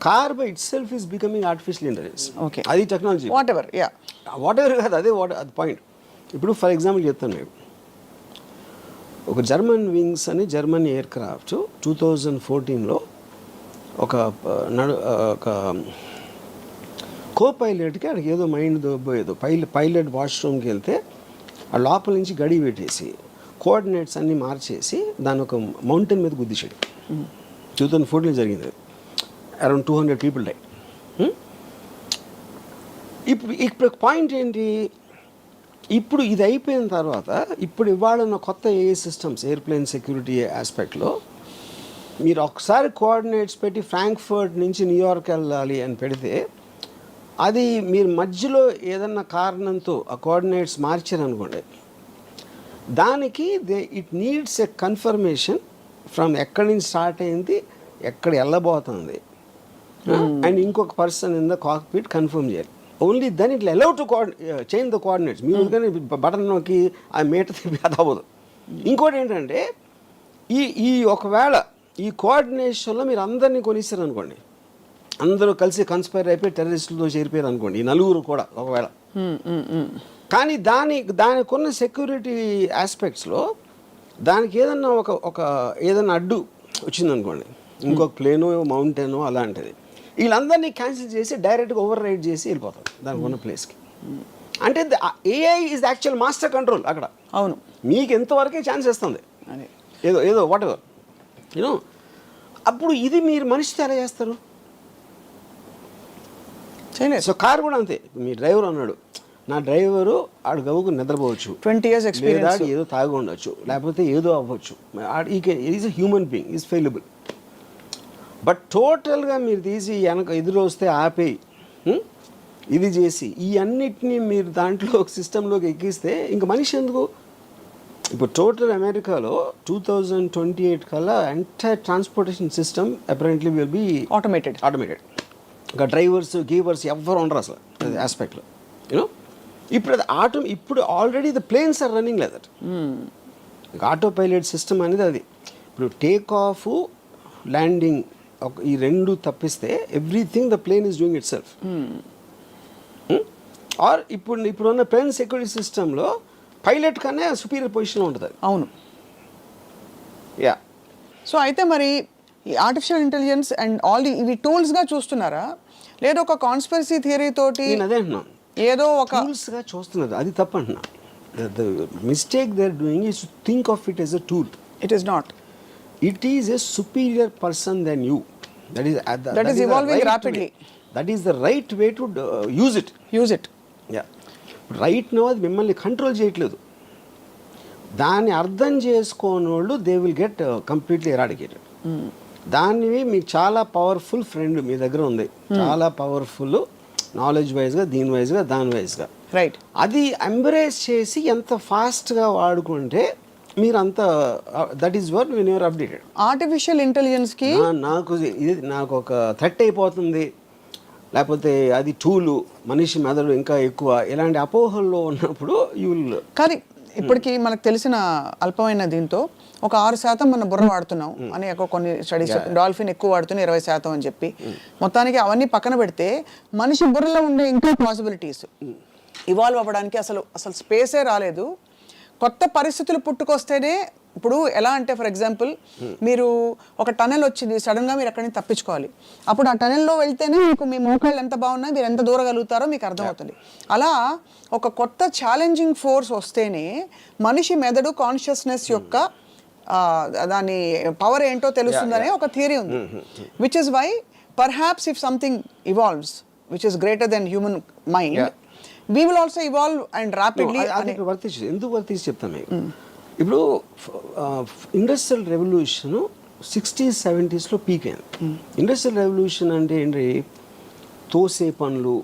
car by it self is becoming artificial intelligence. Okay, అది టెక్నాలజీ. వాట్ ఎవర్ కాదు, అది పాయింట్. ఇప్పుడు ఫర్ ఎగ్జాంపుల్ చెప్తాను నేను, ఒక జర్మన్ వింగ్స్ అని జర్మన్ ఎయిర్ క్రాఫ్ట్ 2014లో ఒక కో పైలట్కి అక్కడికి ఏదో మైండ్ దొబ్బోయేదో పైలట్ వాష్రూమ్కి వెళ్తే ఆ లోపల నుంచి గడి పెట్టేసి కోఆర్డినేట్స్ అన్నీ మార్చేసి దాని ఒక మౌంటైన్ మీద గుద్దిశాడు. 2014లో జరిగింది. Around 200 people die. ఇప్పుడు పాయింట్ ఏంటి? ఇప్పుడు ఇది అయిపోయిన తర్వాత ఇప్పుడు ఇవాళ కొత్త ఏఐ సిస్టమ్స్ ఎయిర్ప్లేన్ సెక్యూరిటీ ఆస్పెక్ట్లో మీరు ఒకసారి కోఆర్డినేట్స్ పెట్టి ఫ్రాంక్ఫర్ట్ నుంచి న్యూయార్క్ వెళ్ళాలి అని పెడితే అది మీరు మధ్యలో ఏదన్నా కారణంతో ఆ కోఆర్డినేట్స్ మార్చారనుకోండి, దానికి it needs a confirmation from ఎక్కడి నుంచి స్టార్ట్ అయింది, ఎక్కడ వెళ్ళబోతుంది, అండ్ ఇంకొక person in the cockpit confirm చేయాలి. Only then it allow to change the coordinates. మీరు కానీ బటన్ నొక్కి ఆ మీటర్ తిప్పి అది అవ్వదు. ఇంకోటి ఏంటంటే ఈ ఒకవేళ ఈ కోఆర్డినేషన్లో మీరు అందరినీ కొనిస్తారు అనుకోండి, అందరూ కలిసి కన్స్పైర్ అయిపోయి టెర్రరిస్టులతో చేరిపోయారు అనుకోండి, ఈ నలుగురు కూడా ఒకవేళ. కానీ దానికున్న సెక్యూరిటీ ఆస్పెక్ట్స్లో దానికి ఏదన్నా ఏదన్నా అడ్డు వచ్చిందనుకోండి, ఇంకొక ప్లేనో మౌంటైనో అలాంటిది, వీళ్ళందరినీ క్యాన్సిల్ చేసి డైరెక్ట్గా ఓవర్ రైడ్ చేసి వెళ్ళిపోతారు దానికి ఉన్న ప్లేస్కి. అంటే AI is actual master control అక్కడ. అవును, మీకు ఎంతవరకే ఛాన్స్ ఇస్తుంది, ఏదో వాట్ ఎవర్ యూనో. అప్పుడు ఇది మీరు మనిషితో ఎలా చేస్తారు? సో కార్ కూడా అంతే. మీ డ్రైవర్ అన్నాడు, నా డ్రైవరు ఆడు గవ్వుకు నిద్రపోవచ్చు, 20 years experience, ఏదో తాగి ఉండొచ్చు, లేకపోతే ఏదో అవ్వచ్చు, is a human being, is fallible. But టోటల్గా మీరు తీసి వెనక ఎదురు వస్తే ఆపేయి, ఇది చేసి ఈ అన్నిటినీ మీరు దాంట్లో ఒక సిస్టంలోకి ఎక్కిస్తే ఇంక మనిషి ఎందుకు? ఇప్పుడు టోటల్ అమెరికాలో 2028 కల్లా entire transportation system apparently will be automated. ఇంకా డ్రైవర్స్ గీవర్స్ ఎవ్వరు ఉండరు అసలు ఆస్పెక్ట్లో, యూనో. ఇప్పుడు అది ఇప్పుడు already the planes are running like that. Auto pilot system అనేది అది. ఇప్పుడు టేక్ ఆఫ్, ల్యాండింగ్ ఈ రెండు తప్పిస్తే everything the plane is doing itself. Or ఇప్పుడున్న ప్లేన్ సెక్యూరిటీ సిస్టంలో పైలట్ కన్నా సుపీరియర్ పొజిషన్లో ఉంటుంది అది. అవును, యా. సో అయితే మరి ఈ ఆర్టిఫిషియల్ ఇంటెలిజెన్స్ అండ్ ఆల్ ఇవి టూల్స్గా చూస్తున్నారా, లేదా ఒక కాన్స్పిరసీ థియరీ తోటి? నేను అదే అంటున్నాను, ఏదో ఒక టూల్స్గా చూస్తున్నారు, అది తప్పు అంటున్నా. The mistake they are doing is to think of it as a tool. It is not. It is a superior person than you. That is evolving right rapidly. That is the right way to use it. Yeah. Right now అది మిమ్మల్ని control చేయట్లేదు. దాన్ని అర్థం చేసుకోని వాళ్ళు they will get completely eradicated. దాన్ని మీకు చాలా పవర్ఫుల్ ఫ్రెండ్ మీ దగ్గర ఉంది, చాలా పవర్ఫుల్ నాలెడ్జ్ వైజ్గా, దీని వైజ్గా, దాని వైజ్గా. రైట్. అది ఎంబ్రేస్ చేసి ఎంత ఫాస్ట్గా వాడుకుంటే మీరంతా, that is what when you're updated. Artificial ఇంటెలిజెన్స్కి నాకు ఒక థ్రెట్ అయిపోతుంది, లేకపోతే అది టూలు, మనిషి మెదడు ఇంకా ఎక్కువ, ఇలాంటి అపోహల్లో ఉన్నప్పుడు యూ విల్. కానీ ఇప్పటికీ మనకు తెలిసిన అల్పమైన దీంతో ఒక 6% మన బుర్ర వాడుతున్నాం అని కొన్ని స్టడీస్, డాల్ఫిన్ ఎక్కువ వాడుతున్నా 20% అని చెప్పి. మొత్తానికి అవన్నీ పక్కన పెడితే మనిషి బుర్రలో ఉండే ఇంకా పాసిబిలిటీస్ ఇవాల్వ్ అవ్వడానికి అసలు స్పేసే రాలేదు. కొత్త పరిస్థితులు పుట్టుకొస్తేనే, ఇప్పుడు ఎలా అంటే ఫర్ ఎగ్జాంపుల్ మీరు ఒక టనెల్ వచ్చింది, సడన్గా మీరు అక్కడి నుంచి తప్పించుకోవాలి. అప్పుడు ఆ టనెల్లో వెళ్తేనే మీకు మీ మోకాళ్ళు ఎంత బాగున్నాయి, మీరు ఎంత దూరగలుగుతారో మీకు అర్థమవుతుంది. అలా ఒక కొత్త ఛాలెంజింగ్ ఫోర్స్ వస్తేనే మనిషి మెదడు కాన్షియస్నెస్ యొక్క దాని పవర్ ఏంటో తెలుస్తుందనే ఒక థియరీ ఉంది. Which is why perhaps if something evolves which is greater than human mind, we will also evolve and rapidly. ఎందుకు వర్తించి చెప్తాను మీకు. ఇప్పుడు ఇండస్ట్రియల్ రెవల్యూషన్ 60s 70sలో పీక్ అయింది. ఇండస్ట్రియల్ రెవల్యూషన్ అంటే ఏంటి? తోసే పనులు,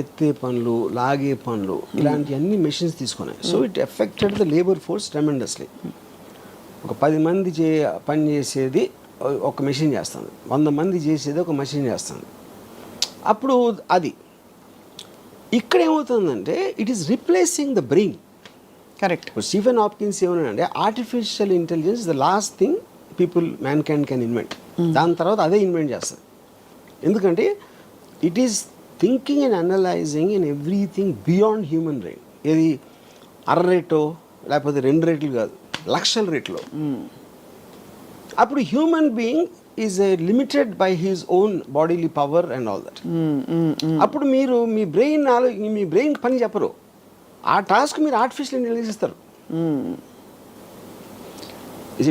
ఎత్తే పనులు, లాగే పనులు, ఇలాంటి అన్ని మెషిన్స్ తీసుకున్నాయి. So it affected the labour force tremendously. ఒక 10 మంది పని చేసేది ఒక మెషిన్ చేస్తుంది, 100 మంది చేసేది ఒక మెషిన్ చేస్తుంది. అప్పుడు అది ఇక్కడ ఏమవుతుందంటే it is replacing the brain. Correct. Stephen Hopkins ఏమన్నాడంటే artificial intelligence the last thing man can invent. దాని తర్వాత అదే ఇన్వెంట్ చేస్తుంది. ఎందుకంటే it is thinking and analysing in everything beyond human brain. ఇది 1/2 రేటో లేకపోతే 2 రేట్లు కాదు, లక్షల రేట్లో. అప్పుడు human being is limited by his own bodily power and all that. అప్పుడు మీరు మీ బ్రెయిన్ పని చెప్పరు, ఆ టాస్క్ మీరు ఆర్టిఫిషియల్ ఇంటెలిజెన్స్ ఇస్తారు.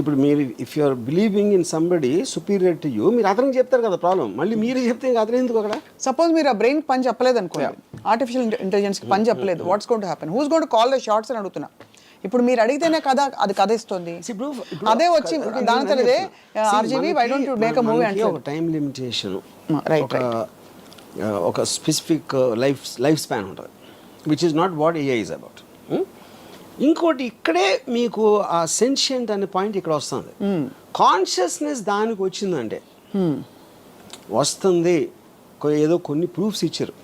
ఇప్పుడు మీరు if you are believing in somebody superior to you, మీరు అతనికి చెప్తారు కదా ప్రాబ్లం, మళ్ళీ మీరు చెప్తే ఇంకా అతను ఎందుకు అక్కడ? సపోజ్ మీరు ఆ బ్రెయిన్ పని చెప్పలేదు అనుకోండి, ఆర్టిఫిషియల్ ఇంటెలిజెన్స్కి పని చెప్పలేదు, what's going to happen? Who's going to call the shots అని అడుగుతున్నా. ఇప్పుడు మీరు అడిగితేనే కదా అది కథ ఇస్తుంది. అదే వచ్చి దాని తెలిదే RGV why don't you make a movie అంటే ఒక టైం లిమిటేషన్, ఒక స్పెసిఫిక్ లైఫ్ స్పాన్ ఉంటుంది, which is not what AI is about. ఇంకోటి ఇక్కడే మీకు ఆ సెన్షియంట్ అనే పాయింట్ ఇక్కడ వస్తుంది. కాన్షియస్నెస్ దానికి వచ్చిందంటే వస్తుంది, ఏదో కొన్ని ప్రూఫ్స్ ఇచ్చారు,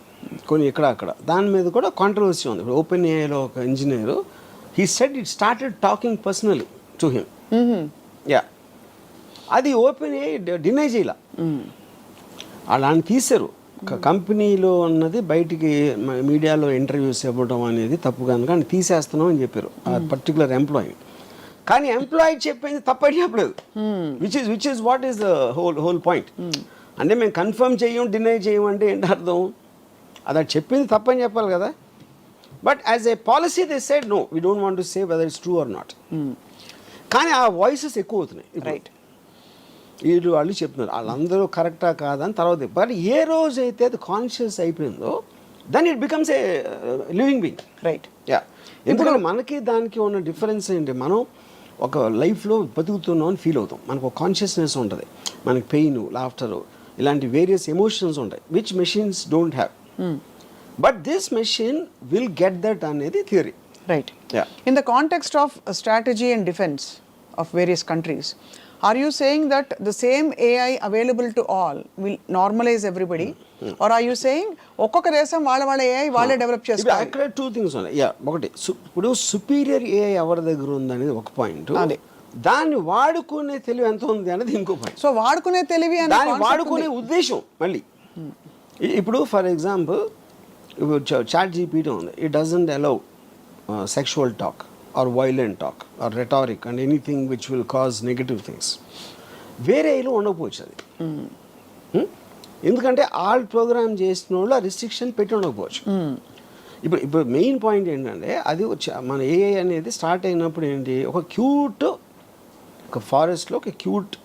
కొన్ని ఇక్కడ అక్కడ దాని మీద కూడా కాంట్రవర్సీ ఉంది. ఇప్పుడు ఓపెన్ ఏఐలో ఒక engineer he said it started talking personally to him. Yeah, అది ఓపెన్ ఏఐ డినై చేయాల, అలాని తీశారు. కంపెనీలో ఉన్నది బయటికి మీడియాలో ఇంటర్వ్యూస్ ఇవ్వడం అనేది తప్పు కనుక అని తీసేస్తున్నాం అని చెప్పారు ఆ పర్టికులర్ ఎంప్లాయీ. కానీ ఎంప్లాయీ చెప్పింది తప్పని చెప్పలేదు, which is what is the whole point. అంటే మేము కన్ఫర్మ్ చేయం డినై చేయం అంటే ఏంటి అర్థం? అది చెప్పింది తప్పని చెప్పాలి కదా. But as a policy they said no we don't want to say whether it's true or not. కానీ ఆ వాయిసెస్ ఎక్కువ అవుతున్నాయి. రైట్, వీళ్ళు వాళ్ళు చెప్తున్నారు వాళ్ళందరూ కరెక్టా కాదని తర్వాత. బట్ ఏ రోజైతే అది కాన్షియస్ అయిపోయిందో then it becomes a living being. Right. Yeah, ఎందుకంటే మనకి దానికి ఉన్న డిఫరెన్స్ ఏంటి, మనం ఒక లైఫ్లో బతుకుతున్నాం అని ఫీల్ అవుతాం, మనకు ఒక కాన్షియస్నెస్ ఉంటుంది, మనకి పెయిన్, లాఫ్టరు, ఇలాంటి వేరియస్ ఎమోషన్స్ ఉంటాయి which machines don't have. But this machine will get that అనేది theory. Right. Ya, In the context of strategy and defense of various countries, are you saying that the same AI available to all will normalize everybody? Or are you saying ఒక్కొక్క దేశం వాళ్ళ AI వాళ్ళే develop చేసుకోవాలి? అక్కడ two things ఉన్నాయి. Yeah, ఒకటి ఇప్పుడు superior AI ఎవరి దగ్గర ఉంది అనేది ఒక పాయింట్, దాన్ని వాడుకునే తెలివి ఎంత ఉంది అనేది ఇంకో పాయింట్. సో వాడుకునే తెలివి అనే దాన్ని వాడుకునే ఉద్దేశం మళ్ళీ. ఇప్పుడు ఫర్ ఎగ్జాంపుల్ ఇప్పుడు చాట్ జీపీటీ ఉంది, it doesn't allow sexual talk or violent talk or rhetoric and anything which will cause negative things. వేరే ఏలో ఉండకపోవచ్చు అది. ఎందుకంటే ఆల్ ప్రోగ్రామ్ చేసిన వాళ్ళు ఆ రిస్ట్రిక్షన్ పెట్టి ఉండకపోవచ్చు. ఇప్పుడు మెయిన్ పాయింట్ ఏంటంటే అది మన ఏఐ అనేది స్టార్ట్ అయినప్పుడు ఏంటి, ఒక క్యూట్ ఒక ఫారెస్ట్లో ఒక క్యూట్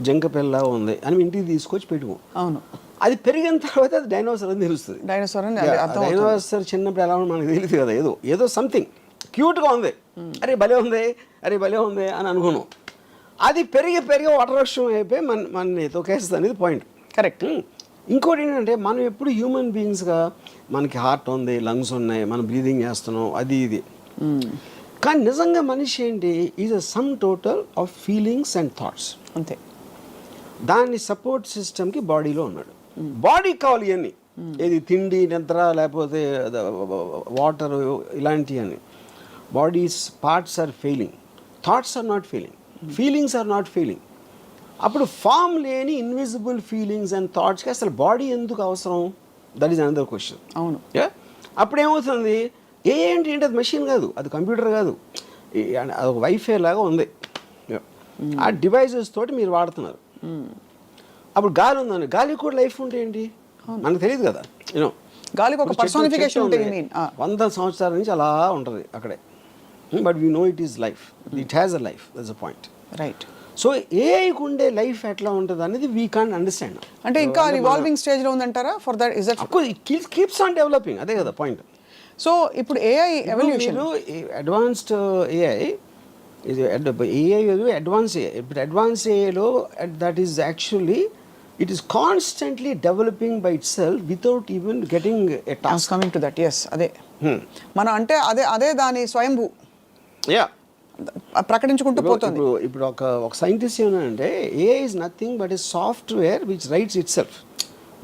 జంక పిల్ల ఉంది అని ఇంటికి తీసుకొచ్చి పెట్టుకో. అవును, అది పెరిగిన తర్వాత అది డైనోసర్ అని తెలుస్తుంది. డైనోసర్ చిన్నప్పుడు ఎలా మనకు తెలియదు కదా, ఏదో సంథింగ్ క్యూట్గా ఉంది, అరే భలే ఉంది, అరే భలే ఉంది అని అనుకున్నాం. అది పెరిగి వటవృక్షం అయిపోయి మన తొకేస్తుంది అనేది పాయింట్. కరెక్ట్. ఇంకోటి ఏంటంటే మనం ఎప్పుడు హ్యూమన్ బీయింగ్స్గా మనకి హార్ట్ ఉంది, లంగ్స్ ఉన్నాయి, మనం బ్రీదింగ్ చేస్తున్నాం, అది ఇది. కానీ నిజంగా మనిషి ఏంటి, is a sum total of feelings and thoughts. అంతే. దాన్ని సపోర్ట్ సిస్టమ్కి బాడీలో ఉన్నాడు. బాడీ కావాలి ఇవన్నీ, ఏది తిండి, నిద్ర, లేకపోతే వాటర్, ఇలాంటివన్నీ. Bodies parts are failing, thoughts are not failing, feelings are not failing. అప్పుడు ఫామ్ లేని ఇన్విజిబుల్ ఫీలింగ్స్ అండ్ థాట్స్కి అసలు బాడీ ఎందుకు అవసరం? That is another question. అవును. అప్పుడు ఏమవుతుంది, ఏంటి అది మెషిన్ కాదు, అది కంప్యూటర్ కాదు, అదొక వైఫై లాగా ఉంది. ఆ డివైజెస్ తోటి మీరు వాడుతున్నారు. అప్పుడు గాలి ఉందండి, గాలి కూడా లైఫ్ ఉంటే ఏంటి మనకు తెలియదు కదా. యూనో గాలికి ఒక పర్సోనిఫికేషన్ ఉంటుంది. 100 సంవత్సరాల నుంచి అలా ఉంటుంది అక్కడే. But we know it is life, it has a life, that's a point. Right. So ఏఐకి ఉండే లైఫ్ ఎట్లా ఉంటుంది అనేది వీ కాంట్ అండర్స్టాండ్. అంటే ఇంకా రివాల్వింగ్ స్టేజ్లో ఉందంటారా? For that is that it keeps on developing, అదే కదా పాయింట్. సో ఇప్పుడు AI evolution, advanced AI advance AI. ఇప్పుడు అడ్వాన్స్ ఏఐలో that is actually it is constantly developing by itself without even getting a task. Coming to that. Yes, అదే మనం అంటే అదే దాని స్వయంభూ ప్రకటించుకుంటూ పోతుంది. ఇప్పుడు ఒక సైంటిస్ట్ ఏమంటే AI is nothing but a software which writes itself.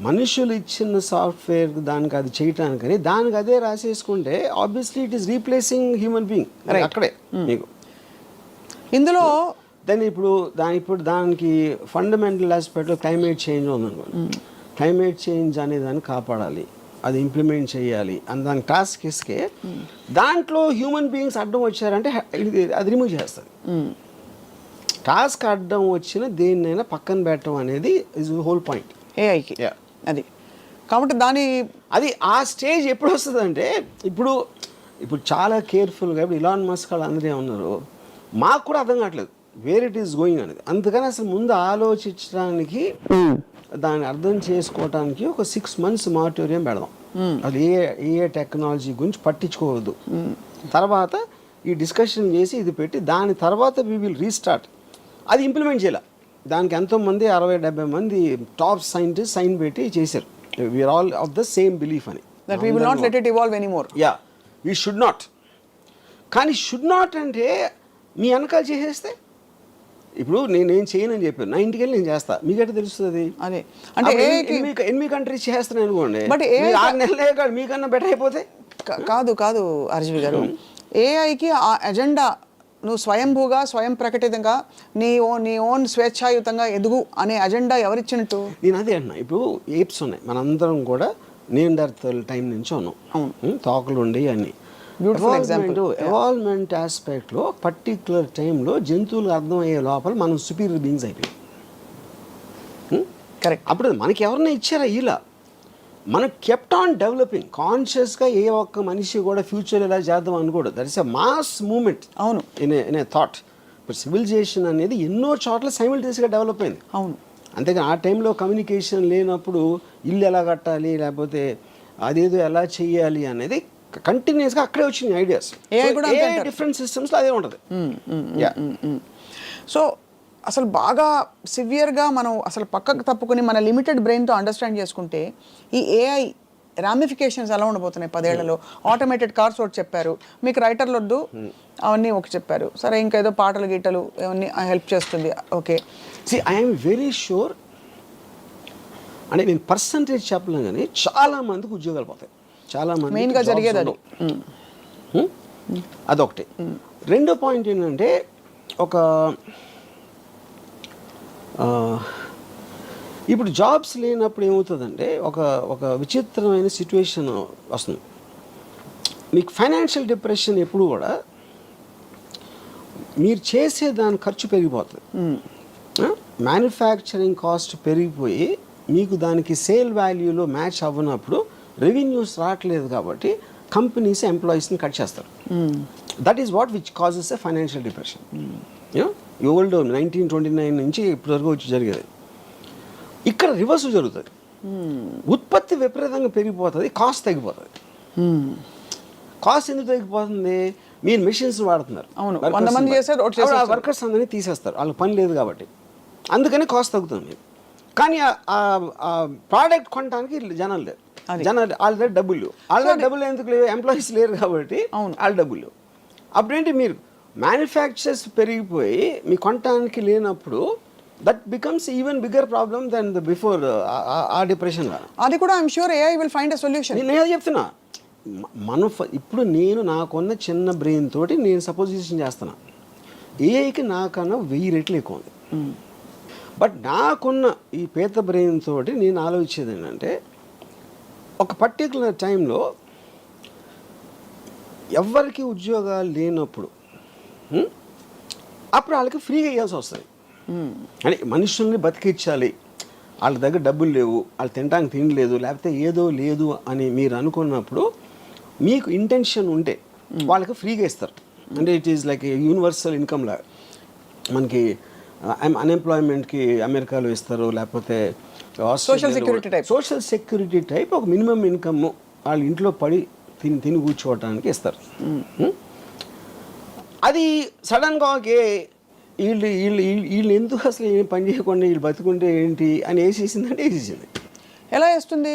మనుషులు ఇచ్చిన సాఫ్ట్వేర్ దానికి అది చేయటానికని దానికి అదే రాసేసుకుంటే obviously it is replacing human being అక్కడే మీకు. ఇందులో దెన్ ఇప్పుడు దానికి ఫండమెంటల్ ఆస్పెక్ట్లో క్లైమేట్ చేంజ్ ఉందనుకోండి. క్లైమేట్ చేంజ్ అనే దాన్ని కాపాడాలి, అది ఇంప్లిమెంట్ చేయాలి అని దాని టాస్క్ ఇస్తే దాంట్లో హ్యూమన్ బీయింగ్స్ అడ్డం వచ్చారంటే అది రిమూవ్ చేస్తుంది. టాస్క్ అడ్డం వచ్చిన దేన్నైనా పక్కన పెట్టడం అనేది ఇస్ హోల్ పాయింట్ ఏఐకి. అది కాబట్టి అది ఆ స్టేజ్ ఎప్పుడు వస్తుంది అంటే ఇప్పుడు చాలా కేర్ఫుల్గా ఇప్పుడు ఇలాన్ మస్క్ వాళ్ళు అందరూ ఉన్నారు, మాకు కూడా అర్థం కావట్లేదు వేర్ ఇట్ ఈస్ గోయింగ్ అనేది. అందుకని అసలు ముందు ఆలోచించడానికి, దాన్ని అర్థం చేసుకోవడానికి ఒక 6 months మారిటోరియం పెడదాం. అది ఏ టెక్నాలజీ గురించి పట్టించుకోవద్దు. తర్వాత ఈ డిస్కషన్ చేసి ఇది పెట్టి దాని తర్వాత వీ విల్ రీస్టార్ట్. అది ఇంప్లిమెంట్ చేయాలి. దానికి ఎంతోమంది 60-70 మంది టాప్ సైంటిస్ట్ సైన్ పెట్టి చేశారు. We are all of the same belief అని. That we will not let it evolve anymore. Ya, we should not. కానీ షుడ్ నాట్ అంటే మీ వెనకాల చేసేస్తే ఇప్పుడు నేనేం చేయనని చెప్పాను, నా ఇంటికి వెళ్ళి నేను చేస్తా, మీకైతే తెలుస్తుంది. అదే అంటే ఎనిమిది కంట్రీస్ చేస్తున్నాను అనుకోండి, బట్ 6 నెలలే కాదు మీకన్నా బెటర్ అయిపోతే. కాదు ఆర్జీవి గారు, ఏఐకి ఆ ఎజెండా నువ్వు స్వయంభూగా స్వయం ప్రకటితంగా నీ ఓన్ స్వేచ్ఛాయుతంగా ఎదుగు అనే అజెండా ఎవరిచ్చినట్టు? నేను అదే అంటున్నా. ఇప్పుడు ఏప్స్ ఉన్నాయి, మనందరం కూడా నియాండర్తల్ టైం నుంచి ఉన్నాం, తోకలు ఉండి అన్నీ. ఎవాల్వ్మెంట్ ఆస్పెక్ట్లో పర్టిక్యులర్ టైంలో జంతువులకు అర్థమయ్యే లోపల మనం సుపీరియర్ బీయింగ్స్ అయిపోయాం. కరెక్ట్. అప్పుడు మనకి ఎవరన్నా ఇచ్చారా? ఇలా మనం కెప్ట్ ఆన్ డెవలపింగ్ కాన్షియస్గా. ఏ ఒక్క మనిషి కూడా ఫ్యూచర్ ఇలా చేద్దాం అనుకోడు. That is a mass moment. అవును. In a thought. ఇప్పుడు సివిలైజేషన్ అనేది ఎన్నో చోట్ల సైమల్టేనియస్గా డెవలప్ అయింది. అవును. అంతేగాని ఆ టైంలో కమ్యూనికేషన్ లేనప్పుడు ఇల్లు ఎలా కట్టాలి, లేకపోతే అదేదో ఎలా చెయ్యాలి అనేది కంటిన్యూస్గా అక్కడే వచ్చిన ఐడియాస్. డిఫరెంట్ సిస్టమ్స్లో అదే ఉంటుంది. సో అసలు బాగా సివియర్గా మనం అసలు పక్కకు తప్పుకొని మన లిమిటెడ్ బ్రెయిన్తో అండర్స్టాండ్ చేసుకుంటే ఈ ఏఐ రామిఫికేషన్స్ ఎలా ఉండబోతున్నాయి 10 ఏళ్లలో? ఆటోమేటెడ్ కార్స్ ఒకటి చెప్పారు, మీకు రైటర్లు వద్దు అవన్నీ ఒక చెప్పారు, సరే ఇంకా ఏదో పాటలు గీటలు అవన్నీ హెల్ప్ చేస్తుంది. ఓకే, ఐఎమ్ వెరీ షూర్, అంటే నేను పర్సంటేజ్ చెప్పలేను కానీ చాలా మందికి ఉద్యోగాలు పోతాయి. చాలా మంది మెయిన్గా జరిగేది అది. అదొకటి. రెండో పాయింట్ ఏంటంటే, ఇప్పుడు జాబ్స్ లేనప్పుడు ఏమవుతుందంటే ఒక విచిత్రమైన సిచ్యువేషన్ వస్తుంది. మీకు ఫైనాన్షియల్ డిప్రెషన్ ఎప్పుడు కూడా మీరు చేసే దాని ఖర్చు పెరిగిపోతుంది. మ్యానుఫ్యాక్చరింగ్ కాస్ట్ పెరిగిపోయి మీకు దానికి సేల్ వాల్యూలో మ్యాచ్ అవ్వనప్పుడు రెవెన్యూస్ రావట్లేదు కాబట్టి కంపెనీస్ ఎంప్లాయీస్ని కట్ చేస్తారు. That is what which causes a financial depression. Old 1929 నుంచి ఇప్పటివరకు వచ్చి జరిగేది. ఇక్కడ రివర్స్ జరుగుతుంది. ఉత్పత్తి విపరీతంగా పెరిగిపోతుంది, కాస్ట్ తగ్గిపోతుంది. కాస్ట్ ఎందుకు తగ్గిపోతుంది? మీరు మెషిన్స్ వాడుతున్నారు, వర్కర్స్ అందరినీ తీసేస్తారు, వాళ్ళకి పని లేదు కాబట్టి, అందుకని కాస్ట్ తగ్గుతుంది. కానీ ఆ ప్రోడక్ట్ కొనడానికి జనాలు లేరు. జనాలు ఆల్రెడీ డబ్బులు ఎందుకు లేవు? ఎంప్లాయీస్ లేరు కాబట్టి వాళ్ళ డబ్బులు. అప్పుడేంటి, మీరు మ్యానుఫ్యాక్చర్స్ పెరిగిపోయి మీ కొనటానికి లేనప్పుడు that becomes even bigger problem than the before a depression. అది కూడా I'm sure AI will find a solution. నేను చెప్తున్నా, ఇప్పుడు నేను నాకున్న చిన్న బ్రెయిన్ తోటి నేను సపోజిషన్ చేస్తున్నా, ఏఐకి నాకన్నా 1000 రెట్లు ఎక్కువ ఉంది. బట్ నాకున్న ఈ పేద బ్రెయిన్ తోటి నేను ఆలోచించేది ఏంటంటే, ఒక పర్టికులర్ టైంలో ఎవరికి ఉద్యోగాలు లేనప్పుడు అప్పుడు వాళ్ళకి ఫ్రీగా ఇవ్వాల్సి వస్తుంది. అంటే మనుషుల్ని బతికించాలి, వాళ్ళ దగ్గర డబ్బులు లేవు, వాళ్ళు తినడానికి తిండి లేదు, లేకపోతే ఏదో లేదు అని మీరు అనుకున్నప్పుడు మీకు ఇంటెన్షన్ ఉంటే వాళ్ళకి ఫ్రీగా ఇస్తారు. అంటే it is like universal income లాగా. మనకి అన్ఎంప్లాయ్మెంట్కి అమెరికాలో ఇస్తారు, లేకపోతే సోషల్ సెక్యూరిటీ టైప్ ఒక మినిమం ఇన్కమ్ వాళ్ళ ఇంట్లో పడి తిని కూర్చోవటానికి ఇస్తారు. అది సడన్గా వీళ్ళు ఎందుకు అసలు ఏం పని చేయకుండా వీళ్ళు బతుకుంటే ఏంటి అని వేసేసిందంటే వేసేసింది. ఎలా వేస్తుంది?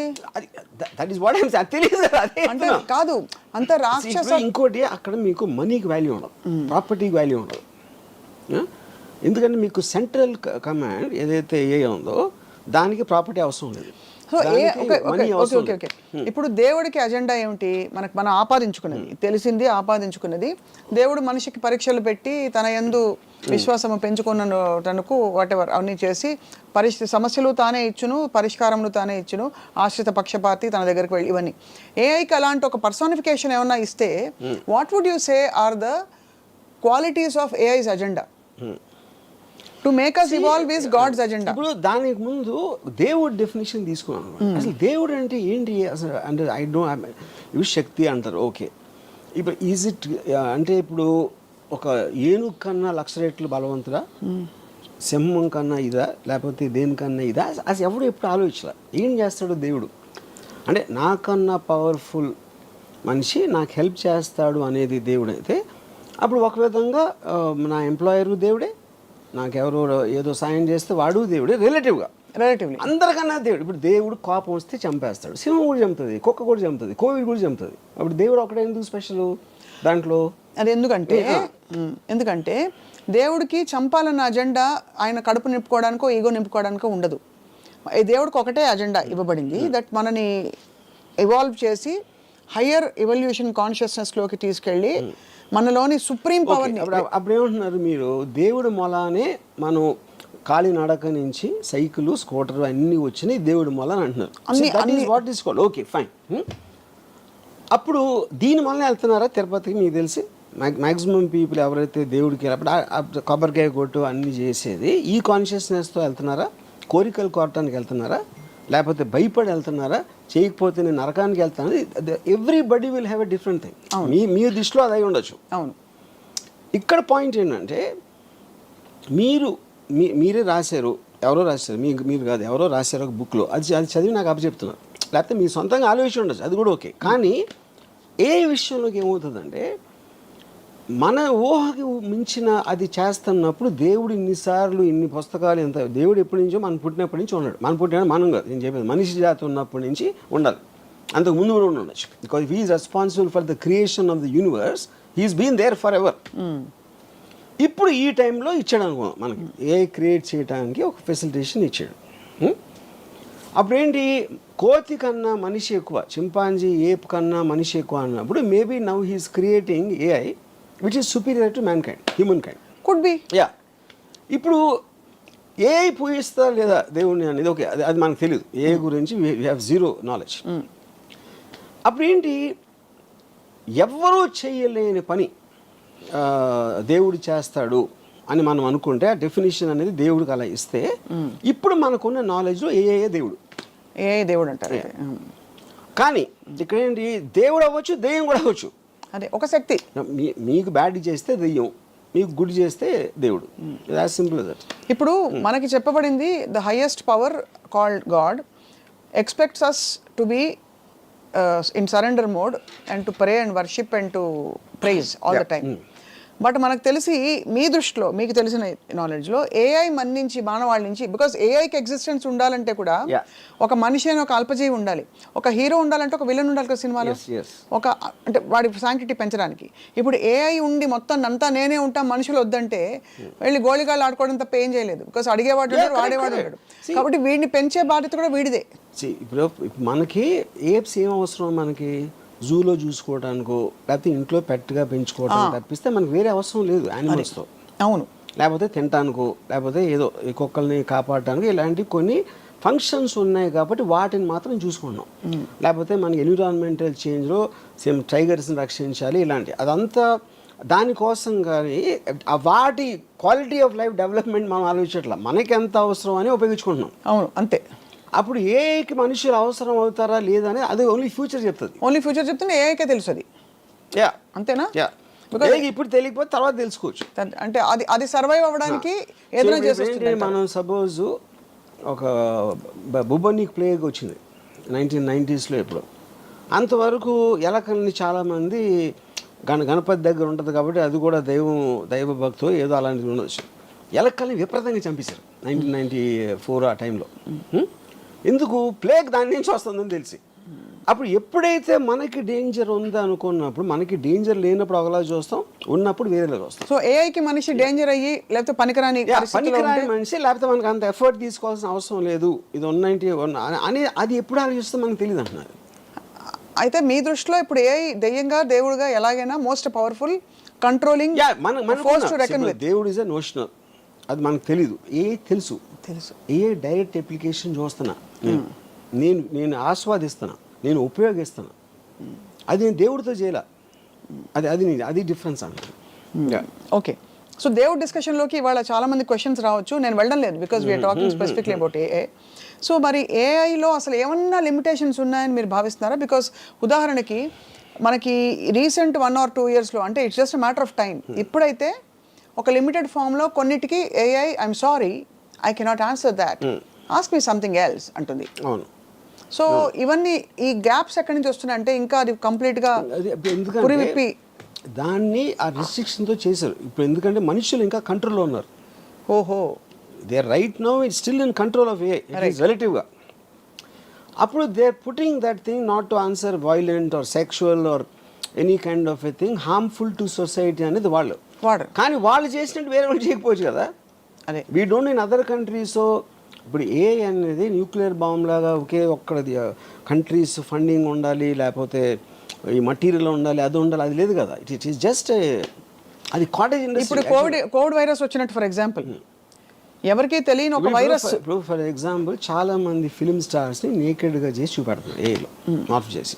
దట్ ఈస్ వాట్ ఐమ్ తెలియదు. అంటే కాదు అంత రాక్షస. ఇంకోటి, అక్కడ మీకు మనీకి వాల్యూ ఉండదు, ప్రాపర్టీకి వాల్యూ ఉండదు. ఎందుకంటే మీకు సెంట్రల్ కమాండ్ ఏదైతే ఏ ఉందో దానికి ప్రాపర్టీ అవసరం లేదు. ఇప్పుడు దేవుడికి అజెండా ఏమిటి? మనం ఆపాదించుకున్నది తెలిసింది, ఆపాదించుకున్నది. దేవుడు మనిషికి పరీక్షలు పెట్టి తన యందు విశ్వాసము పెంచుకున్నటనుకు వాటెవర్ అవన్నీ చేసి సమస్యలు తానే ఇచ్చును, పరిష్కారములు తానే ఇచ్చును, ఆశ్రిత పక్షపాతి తన దగ్గరికి వెళ్ళి, ఇవన్నీ ఏఐకి అలాంటి ఒక పర్సోనిఫికేషన్ ఏమన్నా ఇస్తే what would you say are the qualities of AI's agenda to make us evolve is God's agenda? ఇప్పుడు దానికి ముందు దేవుడు డెఫినేషన్ తీసుకున్నాను. అసలు దేవుడు అంటే ఏంటి అసలు? అంటే ఇవి శక్తి అంటారు, ఓకే. ఇప్పుడు ఈజ్ ఇట్ అంటే ఇప్పుడు ఒక ఏనుగు కన్నా 1,00,000 రెట్లు బలవంతుడా, సింహం కన్నా ఇదా, లేకపోతే దేనికన్నా ఇదా? అసలు ఎవడు ఎప్పుడు ఆలోచించలే ఏం చేస్తాడు దేవుడు. అంటే నాకన్నా పవర్ఫుల్ మనిషి నాకు హెల్ప్ చేస్తాడు అనేది దేవుడు అయితే, అప్పుడు ఒక విధంగా నా ఎంప్లాయరు దేవుడే, నాకెవరో ఏదో సాయం చేస్తే వాడు దేవుడే. రిలేటివ్లీ అందరికన్నా దేవుడు. ఇప్పుడు దేవుడు కోపం వస్తే చంపేస్తాడు, సింహం కూడా చంపుతుంది, కుక్క కూడా చంపుతుంది, కోవిడ్ కూడా చంపుతుంది. అప్పుడు దేవుడు ఒకటే ఎందుకు స్పెషల్ దాంట్లో? అది ఎందుకంటే ఎందుకంటే దేవుడికి చంపాలన్న అజెండా ఆయన కడుపు నింపుకోవడానికో ఈగో నింపుకోవడానికో ఉండదు. ఈ దేవుడికి ఒకటే అజెండా ఇవ్వబడింది, దట్ మనని ఇవాల్వ్ చేసి హయ్యర్ ఎవల్యూషన్ కాన్షియస్నెస్లోకి తీసుకెళ్ళి మనలోని సుప్రీం పవర్ని. అప్పుడు ఏమంటున్నారు మీరు, దేవుడు మొలానే మనం కాలినడక నుంచి సైకిల్ స్కూటర్ అన్నీ వచ్చినాయి దేవుడి మొల అని అంటున్నారు. What is called okay fine. అప్పుడు దీని వల్ల వెళ్తున్నారా తిరుపతికి? మీకు తెలిసి మ్యాక్సిమం పీపుల్ ఎవరైతే దేవుడికి అప్పుడు కొబ్బరికాయ కొట్టు అన్నీ చేసేది ఈ కాన్షియస్నెస్తో వెళ్తున్నారా? కోరికలు కోరటానికి వెళ్తున్నారా? లేకపోతే భయపడి వెళ్తున్నారా? చేయకపోతే నేను నరకానికి వెళ్తాను? Everybody will have a different thing. మీ దృష్టిలో అది అయి ఉండొచ్చు. అవును. ఇక్కడ పాయింట్ ఏంటంటే మీరే రాశారు, ఎవరో రాశారు, మీరు కాదు ఎవరో రాశారు ఒక బుక్లో, అది చదివి నాకు అప్పచెప్తున్నారు. లేకపోతే మీ సొంతంగా ఆలోచన ఉండొచ్చు, అది కూడా ఓకే. కానీ ఏ విషయంలోకి ఏమవుతుందంటే మన ఊహకి మించిన అది చేస్తున్నప్పుడు దేవుడు ఇన్నిసార్లు ఇన్ని పుస్తకాలు ఎంత దేవుడు ఎప్పటి నుంచో మనం పుట్టినప్పటి నుంచి ఉన్నాడు. మనం పుట్టిన మనం కాదు, నేను చెప్పేది మనిషి జాతి ఉన్నప్పటి నుంచి ఉండాలి, అంతకు ముందు కూడా ఉండొచ్చు. Because he is responsible for the creation of the universe, he's been there for ever. ఇప్పుడు ఈ టైంలో ఇచ్చాడు అనుకో మనకి ఏ క్రియేట్ చేయడానికి ఒక ఫెసిలిటేషన్ ఇచ్చాడు. అప్పుడేంటి, కోతి కన్నా మనిషి ఎక్కువ, చింపాంజీ ఏప్ కన్నా మనిషి ఎక్కువ అన్నప్పుడు maybe now he's creating AI which is superior to mankind, humankind. Could be. Yeah. ఇప్పుడు ఏఐ పూజిస్తా లేదా దేవుణ్ణి అనేది ఓకే, అది మనకు తెలియదు. ఏఐ గురించి వీ హ్యావ్ జీరో నాలెడ్జ్. అప్పుడు ఏంటి, ఎవ్వరూ చేయలేని పని దేవుడు చేస్తాడు అని మనం అనుకుంటే ఆ డెఫినేషన్ అనేది దేవుడికి అలా ఇస్తే ఇప్పుడు మనకున్న నాలెడ్జ్లో ఏఏ దేవుడు, దేవుడు అంటారు. కానీ ఇక్కడ ఏంటి, దేవుడు అవ్వచ్చు, దెయ్యం కూడా అవ్వచ్చు. అదే ఒక శక్తి. మీకు బ్యాడ్ చేస్తే దెయ్యం, మీకు గుడ్ చేస్తే దేవుడు. As simple as that. ఇప్పుడు మనకి చెప్పబడింది the highest power called God expects us to be in surrender mode and to pray and worship and to praise all the time. But మనకు తెలిసి మీ దృష్టిలో మీకు తెలిసిన నాలెడ్జ్లో ఏఐ మన నుంచి మానవాళ్ళ నుంచి, బికాస్ ఏఐకి ఎగ్జిస్టెన్స్ ఉండాలంటే కూడా ఒక మనిషి అని ఒక అల్పజీవి ఉండాలి, ఒక హీరో ఉండాలంటే ఒక విలన్ ఉండాలి కదా సినిమాలో, ఒక అంటే వాడి శాంక్టిటీ పెంచడానికి. ఇప్పుడు ఏఐ ఉండి మొత్తం అంతా నేనే ఉంటా మనుషులు వద్దంటే వెళ్ళి గోళిగాళ్ళు ఆడుకోవడం తప్ప ఏం చేయలేదు. బికాస్ అడిగేవాడు ఉన్నాడు, వాడేవాడు ఉన్నాడు. కాబట్టి వీడిని పెంచే బాధ్యత కూడా వీడిదే. ఇప్పుడు మనకి ఏప్స్ ఏం అవసరం, మనకి జూలో చూసుకోవడానికో లేకపోతే ఇంట్లో పెట్టుగా పెంచుకోవడానికి తప్పిస్తే మనకు వేరే అవసరం లేదు యానిమల్స్తో. అవును. లేకపోతే తినటానికో లేకపోతే ఏదో ఈ కుక్కల్ని కాపాడటానికి ఇలాంటి కొన్ని ఫంక్షన్స్ ఉన్నాయి కాబట్టి వాటిని మాత్రం చూసుకుంటున్నాం. లేకపోతే మనకి ఎన్విరాన్మెంటల్ చేంజ్లో సేమ్ టైగర్స్ని రక్షించాలి ఇలాంటి అదంతా దానికోసం. కానీ వాటి క్వాలిటీ ఆఫ్ లైఫ్ డెవలప్మెంట్ మనం ఆలోచించట్లా, మనకి ఎంత అవసరం అని ఉపయోగించుకుంటున్నాం. అవును, అంతే. అప్పుడు ఏఐకి మనుషులు అవసరం అవుతారా లేదా అని అది ఓన్లీ ఫ్యూచర్ చెప్తుంది. ఓన్లీ ఫ్యూచర్ చెప్తే ఏఐకే తెలుస్తుంది. యా, అంతేనా? యా. ఇప్పుడు తెలియకపోతే తర్వాత తెలుసుకోవచ్చు. అంటే అది సర్వైవ్ అవ్వడానికి ఏదైనా చేసి మనం సపోజ్ ఒక బుబోనిక్ ప్లేగ్ వచ్చింది 1990s ఎప్పుడు. అంతవరకు ఎలకల్ని చాలామంది గణపతి దగ్గర ఉంటుంది కాబట్టి అది కూడా దైవ భక్తో ఏదో అలాంటిది ఉండొచ్చు. ఎలకల్ని విపరీతంగా చంపేశారు 1994 ఆ టైంలో. ఎందుకు? ప్లేగ్ దాని నుంచి వస్తుందని తెలిసి. అప్పుడు ఎప్పుడైతే మనకి డేంజర్ ఉంది అనుకున్నప్పుడు, మనకి డేంజర్ లేనప్పుడు ఒకలా చూస్తాం, ఉన్నప్పుడు వేరేలా చూస్తాం. సో ఏఐకి మనిషి డేంజర్ అయ్యి లేకపోతే పనికిరాని మనిషి లేకపోతే మనకు అంత ఎఫర్ట్ తీసుకోవాల్సిన అవసరం లేదు, ఇది 191 అని అది ఎప్పుడు ఆలోచిస్తే మనకు తెలియదు అంటున్నారు. అయితే మీ దృష్టిలో ఇప్పుడు ఏఐ దెయ్యంగా దేవుడుగా ఎలాగైనా మోస్ట్ పవర్ఫుల్ కంట్రోలింగ్ దేవుడు ఇస్ ఎ నోషనల్, అది మనకు తెలీదు. తెలుసు ఏ డైరెక్ట్ అప్లికేషన్ చూస్తున్నా, నేను ఆస్వాదిస్తున్నా, నేను ఉపయోగిస్తున్నా, అది నేను దేవుడితో చేయాల. అది డిఫరెన్స్ అంటారు. ఓకే. సో దేవుడు డిస్కషన్లోకి ఇవాళ చాలా మంది క్వశ్చన్స్ రావచ్చు, నేను వెళ్ళడం లేదు because we're talking specifically about AI. So మరి ఏఐలో అసలు ఏమన్నా లిమిటేషన్స్ ఉన్నాయని మీరు భావిస్తున్నారా? బికాస్ ఉదాహరణకి మనకి రీసెంట్ 1 or 2 yearsలో, అంటే it's just matter of time, ఇప్పుడైతే ఒక లిమిటెడ్ ఫామ్లో కొన్నిటికి AI I'm sorry I cannot answer that, ask me something else అంటుంది. అవును. సో ఇవన్నీ ఈ గ్యాప్స్ ఎక్కడి నుంచి వస్తున్నాయి అంటే ఇంకా అది కంప్లీట్గా పురివిప్పి దాన్ని ఆ రిస్ట్రిక్షన్తో చేశారు. ఇప్పుడు ఎందుకంటే మనుషులు ఇంకా కంట్రోల్లో ఉన్నారు. ఓహో, they right now it's still in control of AI రిలేటివ్గా. అప్పుడు they are putting that thing not to answer violent or sexual or any kind of a thing harmful to society అనేది వాళ్ళు. వాడరు. కానీ వాళ్ళు చేసినట్టు వేరే వాళ్ళు చేయకపోవచ్చు కదా. అదే we don't in other countries. ఇప్పుడు ఏ అనేది న్యూక్లియర్ బాంబ్ లాగా ఒకే ఒక్కడి కంట్రీస్ ఫండింగ్ ఉండాలి, లేకపోతే ఈ మటీరియల్ ఉండాలి, అది ఉండాలి, అది లేదు కదా. ఇట్ ఈస్ జస్ట్ అది కాటేజ్ ఇండస్ట్రీ. ఇప్పుడు కోవిడ్ వైరస్ వచ్చినట్టు ఫర్ ఎగ్జాంపుల్ ఎవరికి తెలియని ఒక వైరస్. ఇప్పుడు ఫర్ ఎగ్జాంపుల్ చాలా మంది ఫిలిం స్టార్స్ని నేకెడ్గా చేసి చూపెడుతున్నారు ఏలో మార్పు చేసి.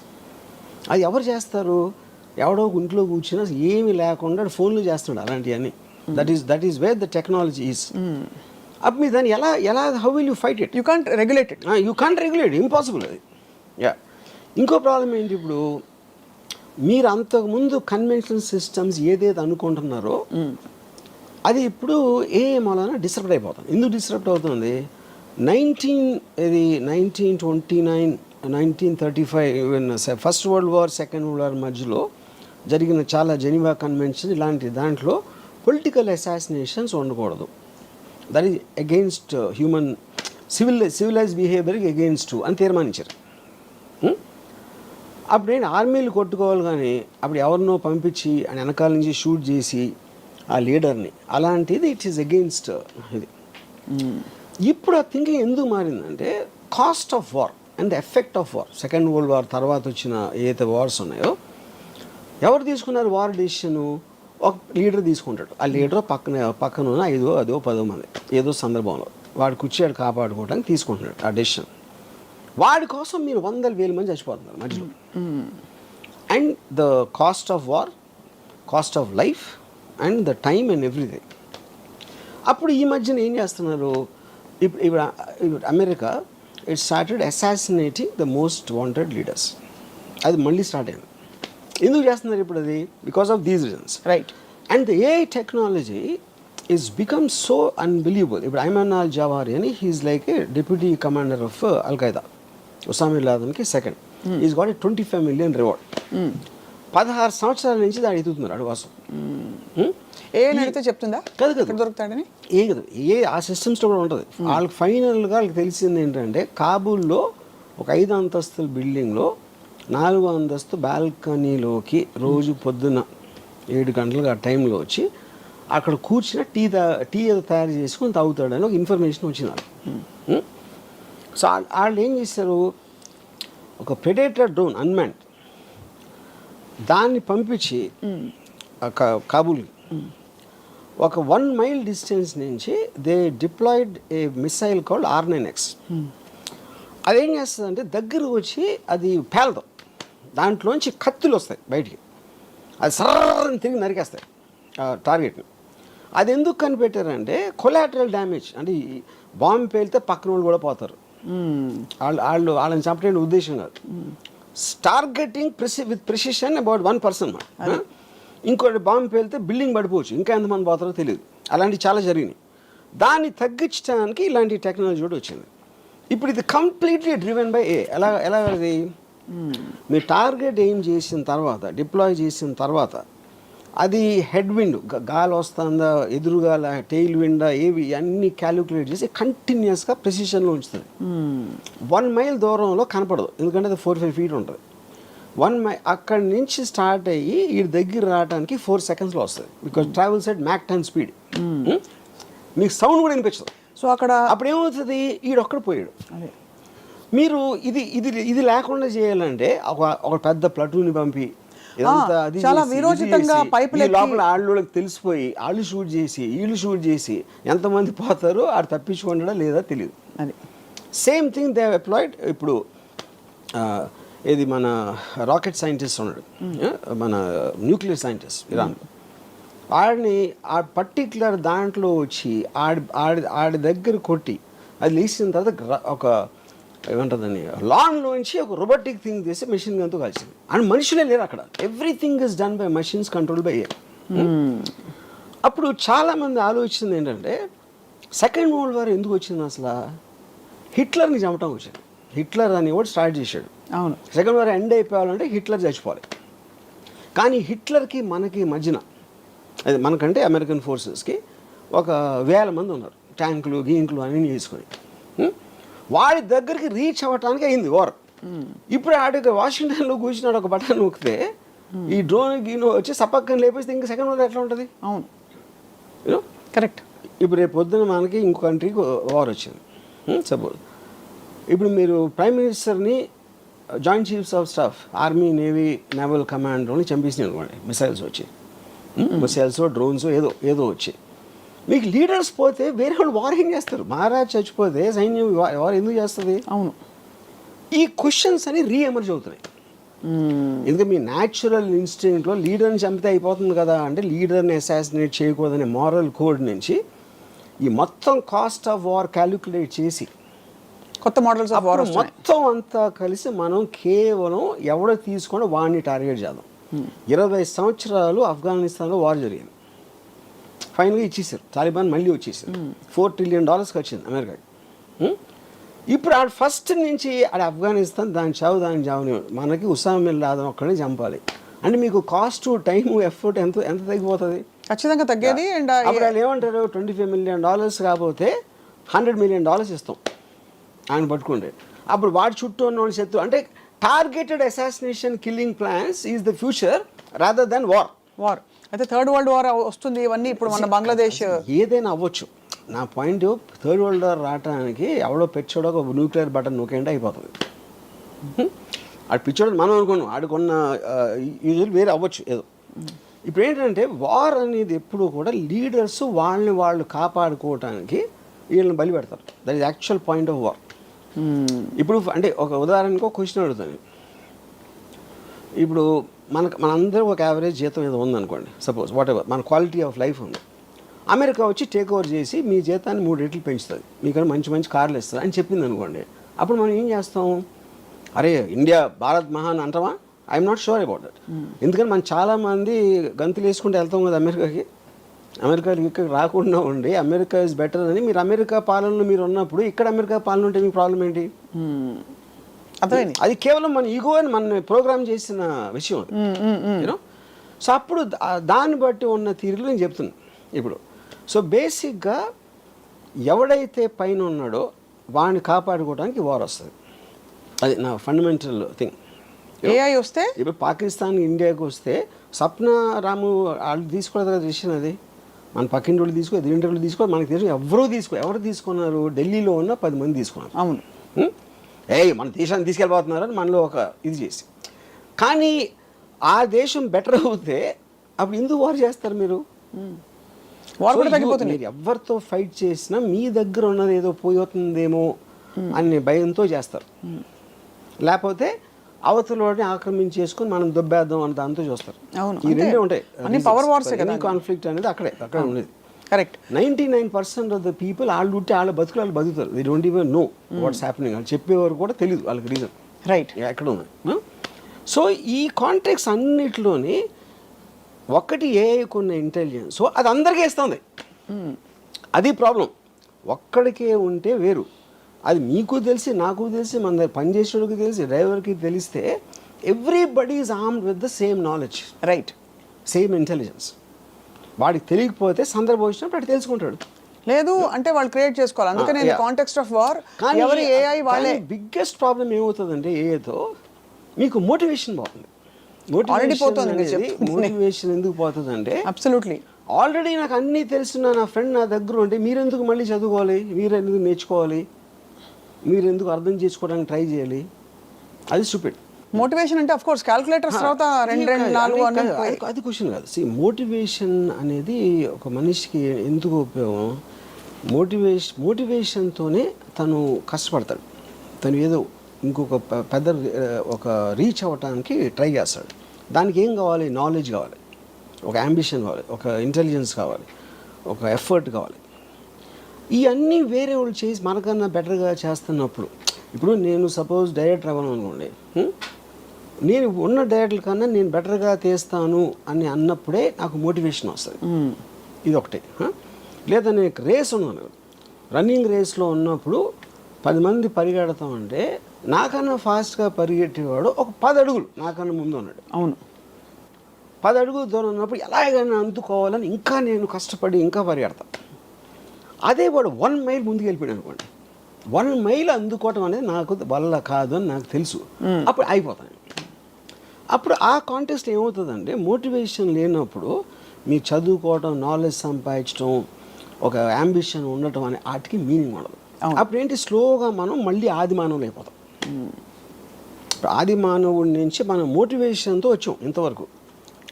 అది ఎవరు చేస్తారు? ఎవడో ఇంట్లో కూర్చుని అసలు ఏమీ లేకుండా ఫోన్లు చేస్తున్నాడు అలాంటివన్నీ. That is where the technology is. అప్పుడు మీరు దాన్ని ఎలా how will you fight it? You can't regulate it. Impossible అది. యా, ఇంకో ప్రాబ్లం ఏంటి, ఇప్పుడు మీరు అంతకుముందు కన్వెన్షనల్ సిస్టమ్స్ ఏదైతే అనుకుంటున్నారో అది ఇప్పుడు ఏ మూలన డిస్టర్బ్ అయిపోతుంది. ఎందుకు డిస్టర్బ్ అవుతుంది? 1929 1935 first world war, second world war మధ్యలో జరిగిన చాలా జెనీవా కన్వెన్షన్ ఇలాంటి దాంట్లో పొలిటికల్ అసాసినేషన్స్ ఉండకూడదు. That is against human civilise బిహేవియర్కి అగెయిన్స్ట్ అని తీర్మానించారు. అప్పుడు నేను ఆర్మీలు కొట్టుకోవాలి, కానీ అప్పుడు ఎవరినో పంపించి ఆయన వెనకాల నుంచి షూట్ చేసి ఆ లీడర్ని, అలాంటిది ఇట్ ఈస్ అగెయిన్స్ట్ ఇది. ఇప్పుడు ఆ థింకింగ్ ఎందుకు మారిందంటే cost of war and the effect of war. Second world war తర్వాత వచ్చిన ఏదైతే వార్స్ ఉన్నాయో ఎవరు తీసుకున్నారు వార్ డెసిషను? ఒక లీడర్ తీసుకుంటాడు. ఆ లీడర్ పక్కన ఉన్న 5, 10 మంది ఏదో సందర్భంలో వాడు కూర్చోడు కాపాడుకోవడానికి తీసుకుంటున్నాడు ఆ డెసిషన్. వాడి కోసం మీరు 100,000 మంది చచ్చిపోతున్నారు మధ్యలో. And the cost of war, cost of life and the time and everything. అప్పుడు ఈ మధ్యన ఏం చేస్తున్నారు, ఇప్పుడు America it started assassinating the most wanted leaders. అది మళ్ళీ స్టార్ట్ అయింది. ఎందుకు చేస్తున్నారు ఇప్పుడు అది? Because of these reasons, right. And the AI technology is become so unbelievable. ఇప్పుడు ఐమన్ అల్ జవారి అని he is like a deputy commander of al Qaeda, Osama bin లాదెన్కి second. Is got a 25 million reward. 16 సంవత్సరాల నుంచి దాన్ని ఎదుగుతున్నారు అడు కోసం. ఏ అడిగితే చెప్తుందా కదా దొరుకుతాడని? ఏ ఆ సిస్టమ్స్లో కూడా ఉంటుంది. వాళ్ళకి ఫైనల్గా వాళ్ళకి తెలిసింది ఏంటంటే కాబూల్లో ఒక 5 అంతస్తుల బిల్డింగ్లో 4వ అంతస్తు బాల్కనీలోకి రోజు పొద్దున్న 7 గంటలకు ఆ టైంలో వచ్చి అక్కడ కూర్చుని టీ ఏదో తయారు చేసుకొని తాగుతాడని ఒక ఇన్ఫర్మేషన్ వచ్చింది వాళ్ళకి. సో వాళ్ళు ఏం చేశారు, ఒక ప్రెడేటర్ డ్రోన్ అన్మాన్డ్ దాన్ని పంపించి కాబూల్కి ఒక 1 mile డిస్టెన్స్ నుంచి they deployed a missile called R9X. అదేం చేస్తుందంటే దగ్గరకు వచ్చి అది పేలదు, దాంట్లోంచి కత్తులు వస్తాయి బయటికి, అది సర్రని తిరిగి నరికేస్తాయి టార్గెట్ని. అది ఎందుకు కనిపెట్టారంటే కొలాటరల్ డ్యామేజ్, అంటే బాంబు పేలితే పక్కన వాళ్ళు కూడా పోతారు, వాళ్ళని చంపడానికి ఉద్దేశం కాదు. Targeting with precision about 1 person. ఇంకోటి బాంబు పేలితే బిల్డింగ్ పడిపోవచ్చు, ఇంకా ఎంతమంది పోతారో తెలియదు. అలాంటివి చాలా జరిగినాయి. దాన్ని తగ్గించడానికి ఇలాంటి టెక్నాలజీ కూడా వచ్చింది. ఇప్పుడు ఇది కంప్లీట్లీ డ్రివెన్ బై ఏ. ఎలా అది మీరు టార్గెట్ ఏం చేసిన తర్వాత, డిప్లాయ్ చేసిన తర్వాత అది హెడ్ విండ్ గాలి వస్తుందా, ఎదురుగాల, టెయిల్ విండా, ఏవి అన్నీ క్యాలిక్యులేట్ చేసి కంటిన్యూస్గా ప్రెసిషన్లో ఉంచుతుంది. 1 mile దూరంలో కనపడదు, ఎందుకంటే అది 4-5 feet ఉంటుంది. 1 mile అక్కడి నుంచి స్టార్ట్ అయ్యి ఈ దగ్గర రావడానికి 4 secondsలో వస్తుంది. Because travels at Mach 10 speed. మీకు సౌండ్ కూడా వినిపించదు. సో అక్కడ అప్పుడు ఏమవుతుంది, ఈడొక్కడ పోయాడు. మీరు ఇది లేకుండా చేయాలంటే ఒక పెద్ద ప్లటూని పంపి చాలా విరోచితంగా పైపులు లోపల వాళ్ళకి తెలిసిపోయి వాళ్ళు షూట్ చేసి వీళ్ళు షూట్ చేసి ఎంతమంది పోతారో ఆడు తప్పించుకుంటాడా లేదా తెలియదు. అది సేమ్ థింగ్ దే అప్లాయిడ్. ఇప్పుడు ఇది మన రాకెట్ సైంటిస్ట్ ఉన్నాడు, మన న్యూక్లియర్ సైంటిస్ట్ ఇరాన్, ఆడిని ఆ పర్టిక్యులర్ దాంట్లో వచ్చి ఆడి దగ్గర కొట్టి అది లేచిన తర్వాత ఒక ఏమంటుందని లాన్లోంచి ఒక రోబోటిక్ థింగ్ చేసి మెషిన్ గన్తో కలిసింది. అండ్ మనుషులే లేరు అక్కడ, everything is done by machines control by AI. అప్పుడు చాలామంది ఆలోచించింది ఏంటంటే సెకండ్ వరల్డ్ వార్ ఎందుకు వచ్చింది అసలు, హిట్లర్ని చంపటం వచ్చింది. హిట్లర్ అని కూడా స్టార్ట్ చేశాడు. అవును, సెకండ్ వార్ ఎండ్ అయిపోవాలంటే హిట్లర్ చచ్చిపోవాలి. కానీ హిట్లర్కి మనకి మధ్యన అది మనకంటే అమెరికన్ ఫోర్సెస్కి ఒక 1000 మంది ఉన్నారు, ట్యాంకులు గీంకులు అన్నీ చేసుకొని. వాడి దగ్గరికి రీచ్ అవ్వటానికి అయింది వార్. ఇప్పుడు ఆడికి వాషింగ్టన్లో కూర్చున్నాడు, ఒక బటన్ నొక్కితే ఈ డ్రోన్ గీనో వచ్చి సపక్కని లేపేస్తే ఇంకా సెకండ్ వార్ ఎట్లా ఉంటుంది? అవును, యూనో కరెక్ట్. ఇప్పుడు రేపు పొద్దున మనకి ఇంకో కంట్రీకి వార్ వచ్చింది సపోజ్. ఇప్పుడు మీరు ప్రైమ్ మినిస్టర్ని joint chiefs of staff army navy naval కమాండర్ని చంపేసినాయి అనుకోండి, మిసైల్స్ వచ్చి, మిసైల్స్ డ్రోన్స్ ఏదో వచ్చి, మీకు లీడర్స్ పోతే వేరే వాళ్ళు వార్ ఏం చేస్తారు? మహారాజ్ చచ్చిపోతే సైన్యం వార్ ఎందుకు చేస్తుంది? అవును, ఈ క్వశ్చన్స్ అని రీఎమర్జ్ అవుతున్నాయి. ఎందుకంటే మీ న్యాచురల్ ఇన్స్టింక్ట్లో లీడర్ని చంపితే అయిపోతుంది కదా అంటే, లీడర్ని అసాసినేట్ చేయకూడదనే మారల్ కోడ్ నుంచి ఈ మొత్తం కాస్ట్ ఆఫ్ వార్ క్యాలిక్యులేట్ చేసి కొత్త మోడల్స్ ఆఫ్ వార్ మొత్తం అంతా కలిసి మనం కేవలం ఎవడో తీసుకొని వాడిని టార్గెట్ చేద్దాం. 20 సంవత్సరాలు ఆఫ్ఘనిస్తాన్లో వార్ జరిగింది. ఫైనల్గా ఇచ్చేసారు, తాలిబాన్ మళ్ళీ వచ్చేసారు. $4 trillion వచ్చింది అమెరికాకి. ఇప్పుడు ఆడ ఫస్ట్ నుంచి ఆడ ఆఫ్ఘనిస్తాన్ దాని చావుని మనకి ఉసామా బిన్ లాదెన్ ఒక్కడిని చంపాలి అంటే మీకు కాస్ట్, టైం, ఎఫర్ట్ ఎంత తగ్గిపోతుంది? ఖచ్చితంగా తగ్గేది. అండ్ అప్పుడు వాళ్ళు ఏమంటారు, $25 million కాకపోతే $100 million ఇస్తాం ఆయన పట్టుకుంటే. అప్పుడు వాడి చుట్టూ ఉన్న వాళ్ళు శత్రు అంటే targeted assassination killing plans is the future rather than war. అయితే థర్డ్ వరల్డ్ వార్ వస్తుంది. ఇవన్నీ ఇప్పుడు మన బంగ్లాదేశ్ ఏదైనా అవ్వచ్చు. నా పాయింట్ థర్డ్ వరల్డ్ వార్ రావడానికి ఎవడో పెచ్చోడో ఒక న్యూక్లియర్ బటన్ నొక్కేంటే అయిపోతుంది. ఆడు పిచ్చోడు మనం అనుకున్నాం, ఆడుకున్న యూజువల్ వేరే అవ్వచ్చు ఏదో. ఇప్పుడు ఏంటంటే వార్ అనేది ఎప్పుడు కూడా లీడర్స్ వాళ్ళని వాళ్ళు కాపాడుకోవటానికి వీళ్ళని బలి పెడతారు. That is actual point of war. ఇప్పుడు అంటే ఒక ఉదాహరణకు ఒక క్వశ్చన్ అడుగుతాను. ఇప్పుడు మనందరూ ఒక యావరేజ్ జీతం ఏదో ఉందనుకోండి, సపోజ్ వాట్ ఎవర్ మన క్వాలిటీ ఆఫ్ లైఫ్ ఉంది. అమెరికా వచ్చి టేక్ ఓవర్ చేసి మీ జీతాన్ని 3 రెట్లు పెంచుతుంది, మీకన్నా మంచి కార్లు ఇస్తుంది అని చెప్పింది అనుకోండి. అప్పుడు మనం ఏం చేస్తాం? అరే ఇండియా భారత్ మహాన్ అంటామా? I'm not sure about that. ఎందుకంటే మనం చాలామంది గంతులు వేసుకుంటూ వెళ్తాం కదా అమెరికాకి. అమెరికాకి ఇక్కడ రాకుండా ఉండి అమెరికా ఇస్ బెటర్ అని మీరు అమెరికా పాలనలో మీరు ఉన్నప్పుడు ఇక్కడ అమెరికా పాలన ఉంటే మీకు ప్రాబ్లం ఏంటి? అర్థమైంది. అది కేవలం మన ఈగో అని మన ప్రోగ్రామ్ చేసిన విషయం అది, యూనో. సో అప్పుడు దాన్ని బట్టి ఉన్న తీరులో నేను చెప్తున్నాను ఇప్పుడు. సో బేసిక్గా ఎవడైతే పైన ఉన్నాడో వాడిని కాపాడుకోవడానికి వార్ వస్తుంది. అది నా ఫండమెంటల్ థింగ్. ఏఐ వస్తే ఇప్పుడు పాకిస్తాన్ ఇండియాకి వస్తే సప్న రాము వాళ్ళు తీసుకోలేదు కదా డిసిషన్. అది మన పక్కింటి వాళ్ళు తీసుకో, ఎదురింటి వాళ్ళు తీసుకో, మనకి తెలుసు ఎవరు తీసుకున్నారు? ఢిల్లీలో ఉన్న 10 మంది తీసుకున్నారు. అవును, మన దేశాన్ని తీసుకెళ్ళిపోతున్నారని మనలో ఒక ఇది చేసి. కానీ ఆ దేశం బెటర్ అవుతే అప్పుడు ఎందుకు వార్ చేస్తారు మీరు? వార్ కూడా తగ్గిపోతుంది. మీరు ఎవరితో ఫైట్ చేసినా మీ దగ్గర ఉన్నది ఏదో పోతుందేమో అనే భయంతో చేస్తారు. లేకపోతే అవతలని ఆక్రమించేసుకొని మనం దొబ్బేద్దాం అని దాంతో చూస్తారు. ఈ రెండే ఉంటాయి. పవర్ వార్స్ కాన్ఫ్లిక్ట్ అనేది అక్కడే ఉండేది. కరెక్ట్. 99% ఆఫ్ ద పీపుల్ వాళ్ళు ఉంటే వాళ్ళ బతుకులు బతుకుతారు. They don't even know what's happening. వాళ్ళు చెప్పేవారు కూడా తెలియదు వాళ్ళకి రీజన్ రైట్ ఎక్కడ ఉంది. సో ఈ కాంటెక్స్ అన్నిటిలోని ఒకటి ఏఐకున్న ఇంటెలిజెన్స్ అది అందరికీ ఇస్తుంది. అది ప్రాబ్లం. ఒక్కడికే ఉంటే వేరు. అది మీకు తెలిసి, నాకు తెలిసి, మన దగ్గర పనిచేసేవాడికి తెలిసి, డ్రైవర్కి తెలిస్తే everybody is armed with the same knowledge, right, same intelligence. వాడికి తెలియకపోతే సందర్భం వచ్చినప్పుడు అటు తెలుసుకుంటాడు. లేదు అంటే వాళ్ళు క్రియేట్ చేసుకోవాలి. అందుకని నేను కాంటెక్స్ట్ ఆఫ్ వార్ ఎవరి ఏఐ వాళ్ళే. బిగ్గెస్ట్ ప్రాబ్లం ఏమవుతుందంటే ఏఐతో మీకు మోటివేషన్ పోతుంది. మోటివేషన్ ఎందుకు పోతుందంటే అబ్సల్యూట్లీ ఆల్రెడీ నాకు అన్నీ తెలిసిన నా ఫ్రెండ్ నా దగ్గర ఉంటే మీరెందుకు మళ్ళీ చదువుకోవాలి, మీరెందుకు నేర్చుకోవాలి, మీరెందుకు అర్థం చేసుకోవడానికి ట్రై చేయాలి? అది స్టూపిడ్. మోటివేషన్ అంటే ఆఫ్ కోర్స్ క్యాలిక్యులేటర్స్ తర్వాత 2, 4 అది క్వశ్చన్ కాదు. సి మోటివేషన్ అనేది ఒక మనిషికి ఎందుకు ఉపయోగం? మోటివేషన్తోనే తను కష్టపడతాడు. తను ఏదో ఇంకొక పెద్ద ఒక రీచ్ అవ్వటానికి ట్రై చేస్తాడు. దానికి ఏం కావాలి? నాలెడ్జ్ కావాలి, ఒక అంబిషన్ కావాలి, ఒక ఇంటెలిజెన్స్ కావాలి, ఒక ఎఫర్ట్ కావాలి. ఇవన్నీ వేరే వాళ్ళు చేసి మనకన్నా బెటర్గా చేస్తున్నప్పుడు, ఇప్పుడు నేను సపోజ్ డైరెక్టర్ అవ్వను అనుకోండి, నేను ఉన్న డైరెక్టర్ కన్నా నేను బెటర్గా తీస్తాను అని అన్నప్పుడే నాకు మోటివేషన్ వస్తుంది. ఇది ఒకటి. లేదా నేను రేస్ ఉన్నాను, రన్నింగ్ రేస్లో ఉన్నప్పుడు 10 మంది పరిగెడతామంటే నాకన్నా ఫాస్ట్గా పరిగెట్టేవాడు ఒక 10 అడుగులు నాకన్నా ముందు ఉన్నాడు. అవును, 10 అడుగులు దూరం ఉన్నప్పుడు ఎలాగైనా అందుకోవాలని ఇంకా నేను కష్టపడి ఇంకా పరిగెడతాను. అదే వాడు 1 మైల్ ముందుకు వెళ్ళిపోయాడు అనుకోండి, 1 మైల్ అందుకోవటం అనేది నాకు వల్ల కాదు అని నాకు తెలుసు. అప్పుడు అయిపోతాను. అప్పుడు ఆ కాంటెక్స్ట్ ఏమవుతుందంటే మోటివేషన్ లేనప్పుడు మీరు చదువుకోవడం, నాలెడ్జ్ సంపాదించడం, ఒక అంబిషన్ ఉండటం అనే వాటికి మీనింగ్ ఉండదు. అప్పుడు ఏంటి, స్లోగా మనం మళ్ళీ ఆది మానవులు అయిపోతాం. ఆది మానవుడి నుంచి మనం మోటివేషన్తో వచ్చాం ఇంతవరకు.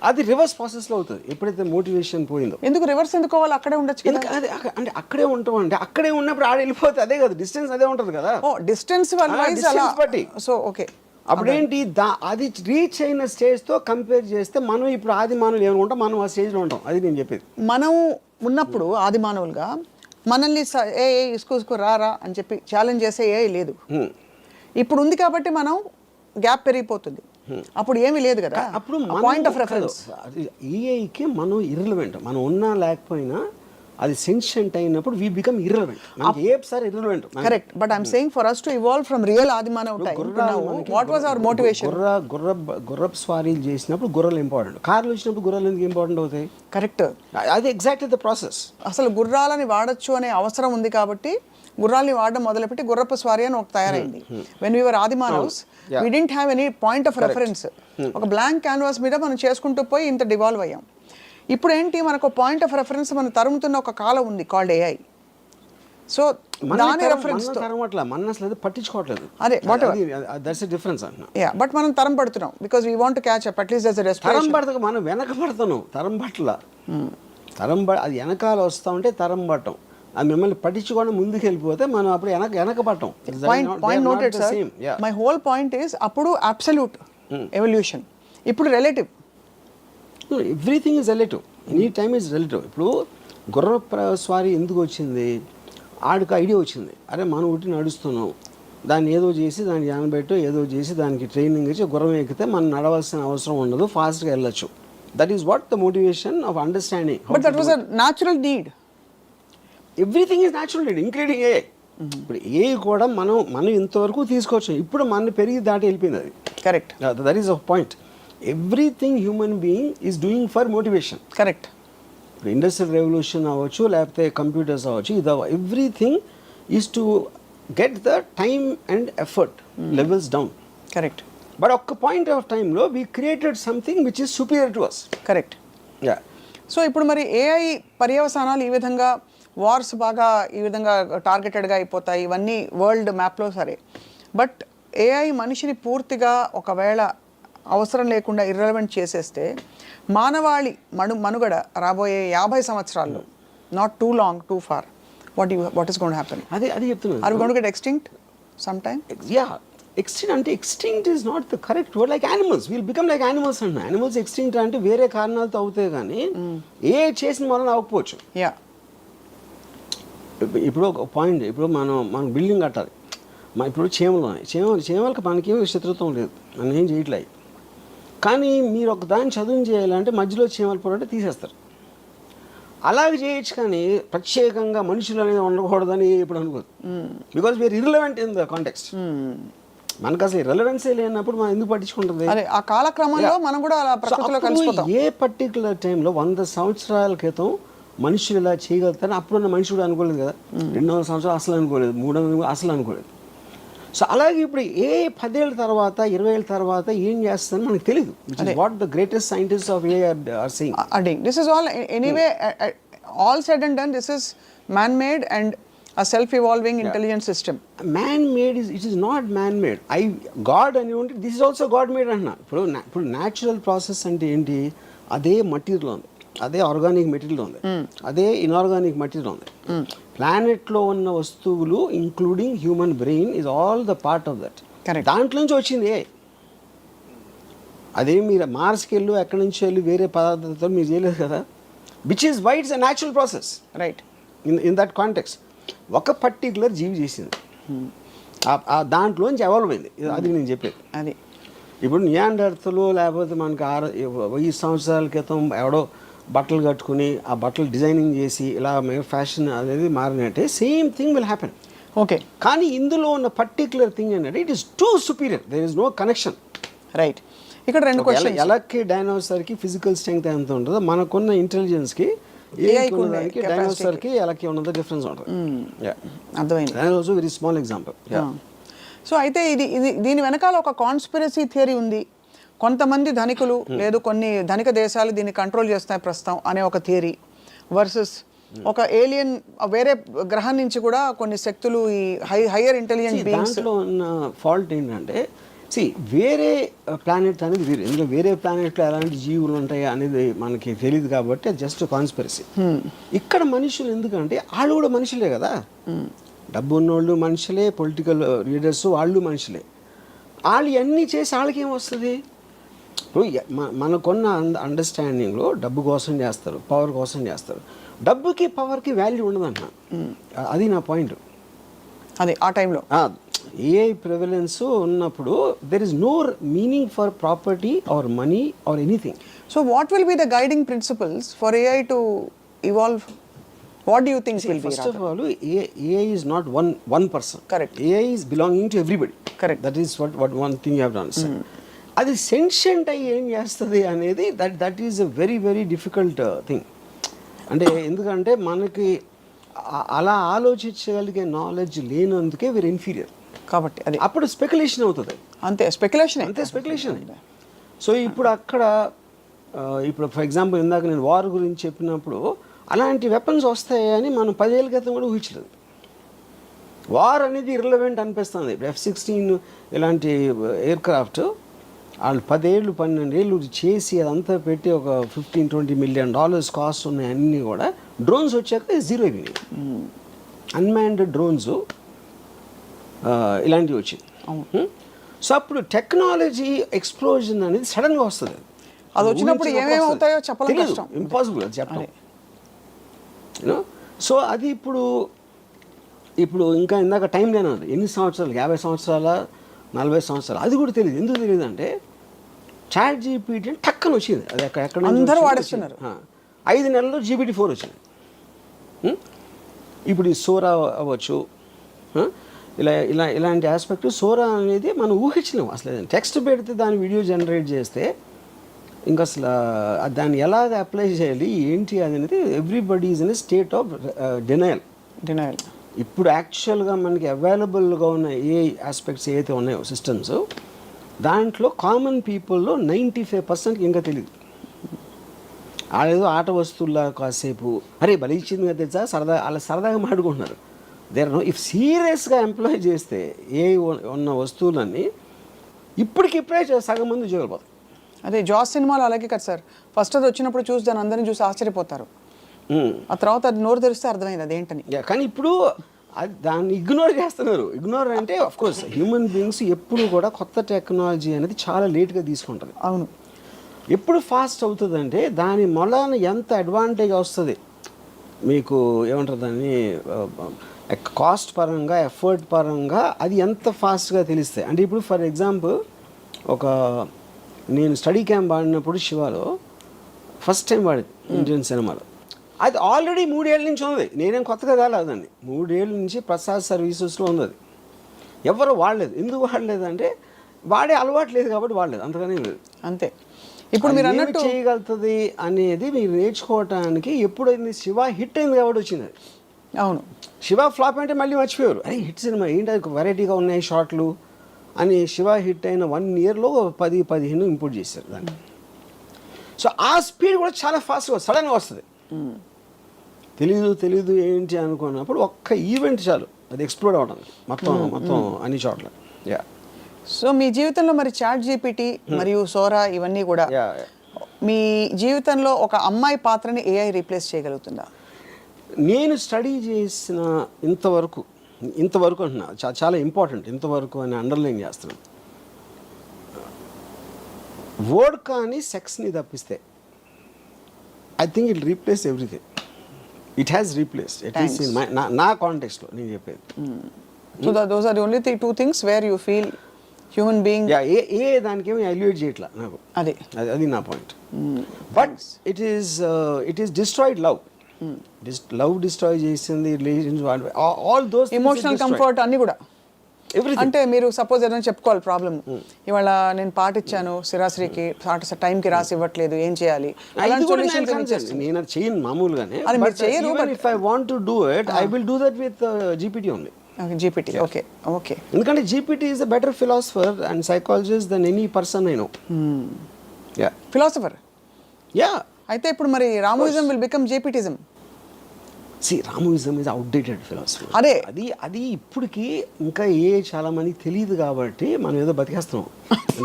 అది రివర్స్ ప్రాసెస్లో అవుతుంది ఎప్పుడైతే మోటివేషన్ పోయిందో. ఎందుకు రివర్స్ ఎందుకు అవ్వాలి? అక్కడే ఉండొచ్చు కదా. అదే అంటే అక్కడే ఉంటాం అంటే అక్కడే ఉన్నప్పుడు ఆడ వెళ్ళిపోతే అదే కదా డిస్టెన్స్, అదే ఉంటుంది కదా. ఓ డిస్టెన్స్ బట్టి. సో ఓకే, అప్పుడేంటి అది రీచ్ అయిన స్టేజ్తో కంపేర్ చేస్తే మనం ఇప్పుడు ఆది మానవులు ఏమనుకుంటాం, మనం ఆ స్టేజ్లో ఉంటాం. అది నేను చెప్పేది. మనం ఉన్నప్పుడు ఆది మానవులుగా మనల్ని ఏ ఇసుకు రారా అని చెప్పి ఛాలెంజ్ చేసే ఏ లేదు. ఇప్పుడు ఉంది కాబట్టి మనం గ్యాప్ పెరిగిపోతుంది. అప్పుడు ఏమీ లేదు కదా. అప్పుడు పాయింట్ ఆఫ్ రెఫరెన్స్ ఏఐకి మనం ఇర్రెలవెంట్. మనం ఉన్నా లేకపోయినా అది సెన్షియంట్ అయినప్పుడు వి బికమ్ ఇర్రెలవెంట్. మనకి ఏసారి irrelevant. Correct, but I'm saying for us to evolve from real ఆదిమానవ time what was our motivation? గుర్రపు స్వారీలు చేసినప్పుడు గుర్రాలు ఇంపార్టెంట్. కార్లు వచ్చినప్పుడు గుర్రాలు ఎందుకు ఇంపార్టెంట్ అవుతాయి? కరెక్ట్, అది ఎగ్జాక్ట్లీ ద ప్రాసెస్. అసలు గుర్రాలని వాడచ్చు అనే అవసరం ఉంది కాబట్టి గుర్రాలని వాడడం మొదలుపెట్టి గుర్రపు స్వారీ అని ఒక తయారైంది. వెన్ వీఆర్ ఆదిమానవ్స్ we didn't have any point of reference. ఒక బ్లాంక్ క్యాన్వాస్ మీద మనం చేసుకుంటూ పోయి ఇంత డివాల్వ్ అయ్యాం. ఇప్పుడు ఏంటి, మనకు పాయింట్ ఆఫ్ రెఫరెన్స్ మనం తరుముతున్న ఒక కాలం ఉంది కాల్డ్ ఏఐ. సో దాని రెఫరెన్స్ తో మనం అసలు పట్టించుకోవట్లేదు. అదే దట్స్ డిఫరెన్స్ అన్న. యా, బట్ మనం తరం పడుతున్నాం because we want to catch up at least as a respiration. తరం పడతాం, మనం వెనక పడతాను. తరం పట్ల అది వెనకాల వస్తా ఉంటే తరం పట్టం. అది మిమ్మల్ని పట్టించుకోవడం ముందుకు వెళ్ళిపోతే మనం అప్పుడు వెనక పట్టం. Point noted sir. My whole point is అప్పుడు అబ్సల్యూట్ ఎవల్యూషన్, ఇప్పుడు relative. Everything is relative, any time is relative. ఇప్పుడు గుర్ర స్వారీ ఎందుకు వచ్చింది? ఆడికి ఐడియా వచ్చింది, అరే మనం ఒకటి నడుస్తున్నాం, దాన్ని ఏదో చేసి దాన్ని జానబెట్టో ఏదో చేసి దానికి ట్రైనింగ్ ఇచ్చి గుర్రం ఎక్కితే మనం నడవాల్సిన అవసరం ఉండదు, ఫాస్ట్గా వెళ్ళొచ్చు. That is what the motivation of understanding. But that was a natural need. Everything is natural need including a. ఇప్పుడు ఏ కూడా మనం ఇంతవరకు తీసుకోవచ్చు, ఇప్పుడు మన పెరిగి దాటి వెళ్ళిపోయింది అది. Correct, that is a point. Everything human being is doing for motivation. Correct. ఇప్పుడు ఇండస్ట్రియల్ రెవల్యూషన్ అవ్వచ్చు, లేకపోతే కంప్యూటర్స్ అవ్వచ్చు, ఇది everything is to get the time and effort levels down. Correct. But ఒక్క పాయింట్ ఆఫ్ టైంలో we created something which is superior to us. Correct. Yeah. So ఇప్పుడు మరి AI పర్యవసానాలు ఈ విధంగా, వార్స్ బాగా ఈ విధంగా టార్గెటెడ్గా అయిపోతాయి, ఇవన్నీ వరల్డ్ మ్యాప్లో సరే. బట్ ఏఐ మనిషిని పూర్తిగా ఒకవేళ అవసరం లేకుండా ఇర్రెలవెంట్ చేసేస్తే మానవాళి మనుగడ రాబోయే 50 సంవత్సరాల్లో, not too long, too far, what is going to happen? అది చెప్తున్నాను. Are we going to get extinct some time? Yeah, extinct అంటే extinct is not the correct word. Like animals, we'll become like animals అన్న. Animals extinct అంటే వేరే కారణాలతో అవుతాయి కానీ ఏ చేసిన వలన అవ్వకపోవచ్చు. యా. ఇప్పుడు ఒక పాయింట్, ఇప్పుడు మనం బిల్డింగ్ కట్టాలి, ఇప్పుడు చీమలు ఉన్నాయి, చీమలకు మనకేమీ శత్రుత్వం లేదు, మనం ఏం చేయట్లేదు. కానీ మీరు ఒక దాన్ని చదువు చేయాలంటే మధ్యలో చీమలు పోరంటే తీసేస్తారు. అలాగే చేయొచ్చు కానీ ప్రత్యేకంగా మనుషులు అనేది ఉండకూడదని ఇప్పుడు అనుకోదు. Because we're irrelevant in the context. మనకు అసలు ఇర్రెలవెన్సే లేనప్పుడు మనం ఎందుకు పట్టించుకుంటుంది? ఆ కాలక్రమంలో మనం కూడా అలా ప్రకృతిలో కలిసిపోతాం. ఏ పర్టికులర్ టైంలో 100 సంవత్సరాల క్రితం మనుషులు ఇలా చేయగలుగుతారని అప్పుడున్న మనుషుడు అనుకోలేదు కదా. 200 సంవత్సరాలు అసలు అనుకోలేదు, 300 అసలు అనుకోలేదు. సో అలాగే ఇప్పుడు 10 ఏళ్ళ తర్వాత 20 ఏళ్ళ తర్వాత ఏం చేస్తారని మనకు తెలియదు. What the greatest scientist of AI are saying. This is all anyway, all said and done, this is man-made and a self-evolving intelligent system. Man-made it is not man-made. God అని ఉంటే this is also God-made అంటున్నా. ఇప్పుడు natural process అంటే ఏంటి? అదే material ఉంది, అదే organic material ఉంది, అదే ఇన్ఆర్గానిక్ మెటీరియల్ ఉంది. ప్లానెట్లో ఉన్న వస్తువులు including human brain is all the part of that. దాంట్లో నుంచి వచ్చింది. అదే మీరు మార్స్కి వెళ్ళి ఎక్కడి నుంచి వెళ్ళి వేరే పదార్థాలతో మీరు చేయలేదు కదా. Which is why it's a natural process. Right. In that context ఒక పర్టికులర్ జీవి చేసింది, దాంట్లోంచి ఎవాల్వ్ అయింది. అది నేను చెప్పేది. అది ఇప్పుడు నియాండర్తలు లేకపోతే మనకి 1000 సంవత్సరాల క్రితం ఎవడో బట్టలు కట్టుకుని ఆ బట్టలు డిజైనింగ్ చేసి ఇలా ఫ్యాషన్ అనేది మారినట్టే same thing will happen. Okay. కానీ ఇందులో ఉన్న పర్టికులర్ థింగ్ ఏంటంటే it is too superior, there is no connection. Right. ఇక్కడ 2 క్వశ్చన్స్. ఎలక్కి డైనోసార్కి ఫిజికల్ స్ట్రెంగ్త్ ఎంత ఉంటుందో మనకున్న ఇంటెలిజెన్స్కి డైనోసార్కి ఎలక్కి ఉన్నంత డిఫరెన్స్ ఉంటుంది. అర్థమైంది. Also very small example. So అయితే ఇది దీని వెనకాల ఒక కాన్స్పిరసీ థియరీ ఉంది. కొంతమంది ధనికులు లేదు కొన్ని ధనిక దేశాలు దీన్ని కంట్రోల్ చేస్తాయి ప్రస్తుతం అనే ఒక థియరీ వర్సెస్ ఒక ఏలియన్ వేరే గ్రహం నుంచి కూడా కొన్ని శక్తులు ఈ హైయర్ ఇంటెలిజెంట్ బీయింగ్స్. దాంట్లో ఉన్న ఫాల్ట్ ఏంటంటే వేరే ప్లానెట్ అనేది వేరే, ఇందులో వేరే ప్లానెట్లో ఎలాంటి జీవులు ఉంటాయి అనేది మనకి తెలియదు కాబట్టి అది జస్ట్ కాన్స్పిరసీ. ఇక్కడ మనుషులు ఎందుకంటే వాళ్ళు కూడా మనుషులే కదా, డబ్బు ఉన్నోళ్ళు మనుషులే, పొలిటికల్ లీడర్స్ వాళ్ళు మనుషులే. వాళ్ళు ఇవన్నీ చేసి వాళ్ళకి ఏమొస్తుంది? ఇప్పుడు మనకున్న అండర్స్టాండింగ్లో డబ్బు కోసం చేస్తారు, పవర్ కోసం చేస్తారు. డబ్బుకి పవర్కి వాల్యూ ఉండదన్న, అది నా పాయింట్. అదే ఆ టైంలో ఏఐ ప్రివలెన్స్ ఉన్నప్పుడు there is no meaning for property or money or anything. So what will be the guiding principles for AI to evolve? What do you think will be? First of all, AI is not one person. Correct. AI is belonging to everybody. Correct. That is what one thing you have to understand. అది sentient అయ్యి ఏం చేస్తుంది అనేది that is a very very difficult thing. అంటే ఎందుకంటే మనకి అలా ఆలోచించగలిగే knowledge లేనందుకే వీరు ఇన్ఫీరియర్ కాబట్టి అది అప్పుడు స్పెక్యులేషన్ అవుతుంది. అంతే స్పెక్యులేషన్, అంతే స్పెక్యులేషన్. సో ఇప్పుడు అక్కడ ఇప్పుడు ఫర్ ఎగ్జాంపుల్ ఇందాక నేను వార్ గురించి చెప్పినప్పుడు అలాంటి వెపన్స్ వస్తాయని మనం 10 ఏళ్ళ క్రితం కూడా ఊహించలేదు. వార్ అనేది ఇర్రిలవెంట్ అనిపిస్తుంది. ఇప్పుడు F-16 ఇలాంటి ఎయిర్క్రాఫ్ట్ వాళ్ళు 10 ఏళ్ళు 12 ఏళ్ళు చేసి అదంతా పెట్టి ఒక $15-20 million కాస్ట్ ఉన్నాయి. అన్నీ కూడా డ్రోన్స్ వచ్చాక జీరో అయిపోయినాయి. అన్మాన్డ్ డ్రోన్స్ ఇలాంటివి వచ్చింది. సో అప్పుడు టెక్నాలజీ ఎక్స్ప్లోజన్ అనేది సడన్గా వస్తుంది. అది వచ్చినప్పుడు ఏమేమి అవుతాయో చెప్పడం కష్టం, ఇంపాసిబుల్ అది చెప్పడం. సో అది ఇప్పుడు ఇంకా ఇందాక టైం లేనది ఎన్ని సంవత్సరాలు, 50 సంవత్సరాల 40 సంవత్సరాలు, అది కూడా తెలియదు. ఎందుకు తెలియదు అంటే ChatGPT టక్కన వచ్చింది. అది ఎక్కడ అందరూ వాడేస్తున్నారు. 5 నెలల్లో GPT-4 వచ్చింది. ఇప్పుడు ఈ సోరా అవ్వచ్చు, ఇలాంటి ఆస్పెక్ట్. సోరా అనేది మనం ఊహించలేము అసలు. టెక్స్ట్ పెడితే దాని వీడియో జనరేట్ చేస్తే ఇంకా అసలు దాన్ని ఎలాగ అప్లై చేయాలి ఏంటి అనేది everybody is in state of denial. ఇప్పుడు యాక్చువల్గా మనకి అవైలబుల్గా ఉన్న ఏ ఆస్పెక్ట్స్ ఏవైతే ఉన్నాయో సిస్టమ్స్, దాంట్లో కామన్ పీపుల్లో 95% ఇంకా తెలియదు. వాళ్ళేదో ఆట వస్తువుల్లా కాసేపు అరే బలి ఇచ్చింది కదా తెలుసా సరదాగా మాట్లాడుకుంటున్నారు. ఇఫ్ సీరియస్గా ఎంప్లాయ్ చేస్తే ఏ ఉన్న వస్తువులన్నీ ఇప్పటికిప్పుడే సగం మంది ఉద్యోగాలు పోతాయి. అదే జాస్ సినిమాలో అలాగే కదా సార్, ఫస్ట్ అది వచ్చినప్పుడు చూసి దాన్ని అందరినీ చూసి ఆశ్చర్యపోతారు, ఆ తర్వాత అది నోరు తెరిస్తే అర్థమైంది అదేంటని. కానీ ఇప్పుడు దాన్ని ఇగ్నోర్ చేస్తున్నారు. ఇగ్నోర్ అంటే ఆఫ్ కోర్స్ హ్యూమన్ బీయింగ్స్ ఎప్పుడు కూడా కొత్త టెక్నాలజీ అనేది చాలా లేట్గా తీసుకుంటుంది. అవును, ఎప్పుడు ఫాస్ట్ అవుతుందంటే దాని మొలాన ఎంత అడ్వాంటేజ్ వస్తుంది మీకు, ఏమంటారు దాన్ని, కాస్ట్ పరంగా ఎఫర్ట్ పరంగా అది ఎంత ఫాస్ట్గా తెలుస్తాయి. అంటే ఇప్పుడు ఫర్ ఎగ్జాంపుల్ నేను స్టడీ క్యాంప్ ఆడినప్పుడు శివాలో ఫస్ట్ టైం వాడింది ఇండియన్ సినిమాలో. అది ఆల్రెడీ 3 ఏళ్ళ నుంచి ఉంది, నేనేం కొత్తగా కాలేదండి. 3 ఏళ్ళ నుంచి ప్రసాద్ సర్వీసెస్లో ఉంది. అది ఎవరు వాడలేదు. ఎందుకు వాడలేదు అంటే వాడే అలవాటు లేదు కాబట్టి వాడలేదు, అంతగానే లేదు. అంతే. ఇప్పుడు మీరు అన్నట్టు చేయగలుగుతుంది అనేది మీరు నేర్చుకోవటానికి ఎప్పుడైంది శివ హిట్ అయింది కాబట్టి వచ్చింది. అవును, శివ ఫ్లాప్ అంటే మళ్ళీ మర్చిపోయారు. అరే హిట్ సినిమా ఏంటి, అది వెరైటీగా ఉన్నాయి షార్ట్లు అని. శివ హిట్ అయిన 1 ఇయర్లో 10-15 ఇంపోర్ట్ చేశారు దాన్ని. సో ఆ స్పీడ్ కూడా చాలా ఫాస్ట్గా సడన్గా వస్తుంది. తెలీదు ఏంటి అనుకున్నప్పుడు ఒక్క ఈవెంట్ చాలు అది ఎక్స్ప్లోర్ అవడం మొత్తం అన్ని చోట్ల. సో మీ జీవితంలో మరి ChatGPT మరియు సోరా ఇవన్నీ కూడా మీ జీవితంలో ఒక అమ్మాయి పాత్రని AI రీప్లేస్ చేయగలుగుతుందా? నేను స్టడీ చేసిన ఇంతవరకు అంటున్నా, చాలా ఇంపార్టెంట్ ఇంతవరకు అని అండర్లైన్ చేస్తున్నాను. వర్డ్ కానీ సెక్స్ని తప్పిస్తే I think it replace everything. It has replace at least in నా కాంటెక్స్ట్లో నేను చెప్పేది. So those are the only 2 things where you feel human being దానికి ఏమి ఎలివేట్ చేయట్లా నాకు. అది నా point. But it is destroyed love. Love destroy చేసింది, relations, all those emotional comfort అన్ని కూడా. అంటే మీరు సపోజ్ ఏదైనా చెప్పుకోవాలి ప్రాబ్లమ్, ఇవాళ నేను పాట ఇచ్చాను శిరాశ్రీకి, పాట టైంకి రాసి ఇవ్వట్లేదు, ఏం చేయాలి? నేను అది చేయను మామూలుగానే. అది మీరు చేయరు. If I want to do it I will do that with GPT only. GPT. Okay okay. ఎందుకంటే GPT is a better philosopher and psychologist than any person I know. Yeah philosopher. Yeah. అయితే ఇప్పుడు మరి రామోయిజం will become జీపీటిజం. See రామోయిజం is outdated philosophy. అదే అది ఇప్పటికి ఇంకా చాలా మందికి తెలియదు కాబట్టి మనం ఏదో బతికేస్తున్నాం.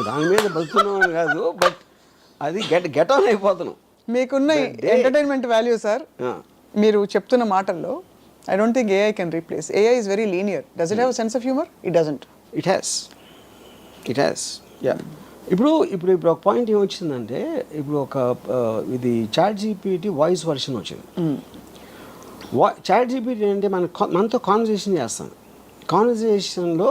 దాని మీద బతుకుతున్నాం అని కాదు, బట్ అది గెట్ ఆన్ అయిపోతున్నాం. మీకున్న ఎంటర్టైన్మెంట్ వాల్యూ సార్ మీరు చెప్తున్న మాటల్లో I don't think AI can replace. AI is very linear. Does it have sense of humour? It doesn't. It has. Yeah. ఇప్పుడు ఒక పాయింట్ ఏమొచ్చిందంటే, ఇప్పుడు ఇది చాట్ జీపీటీ వాయిస్ వర్షన్ వచ్చింది. చాట్ జీపీటీ అంటే మనతో కాన్వర్జేషన్ చేస్తాను. కాన్వర్జేషన్లో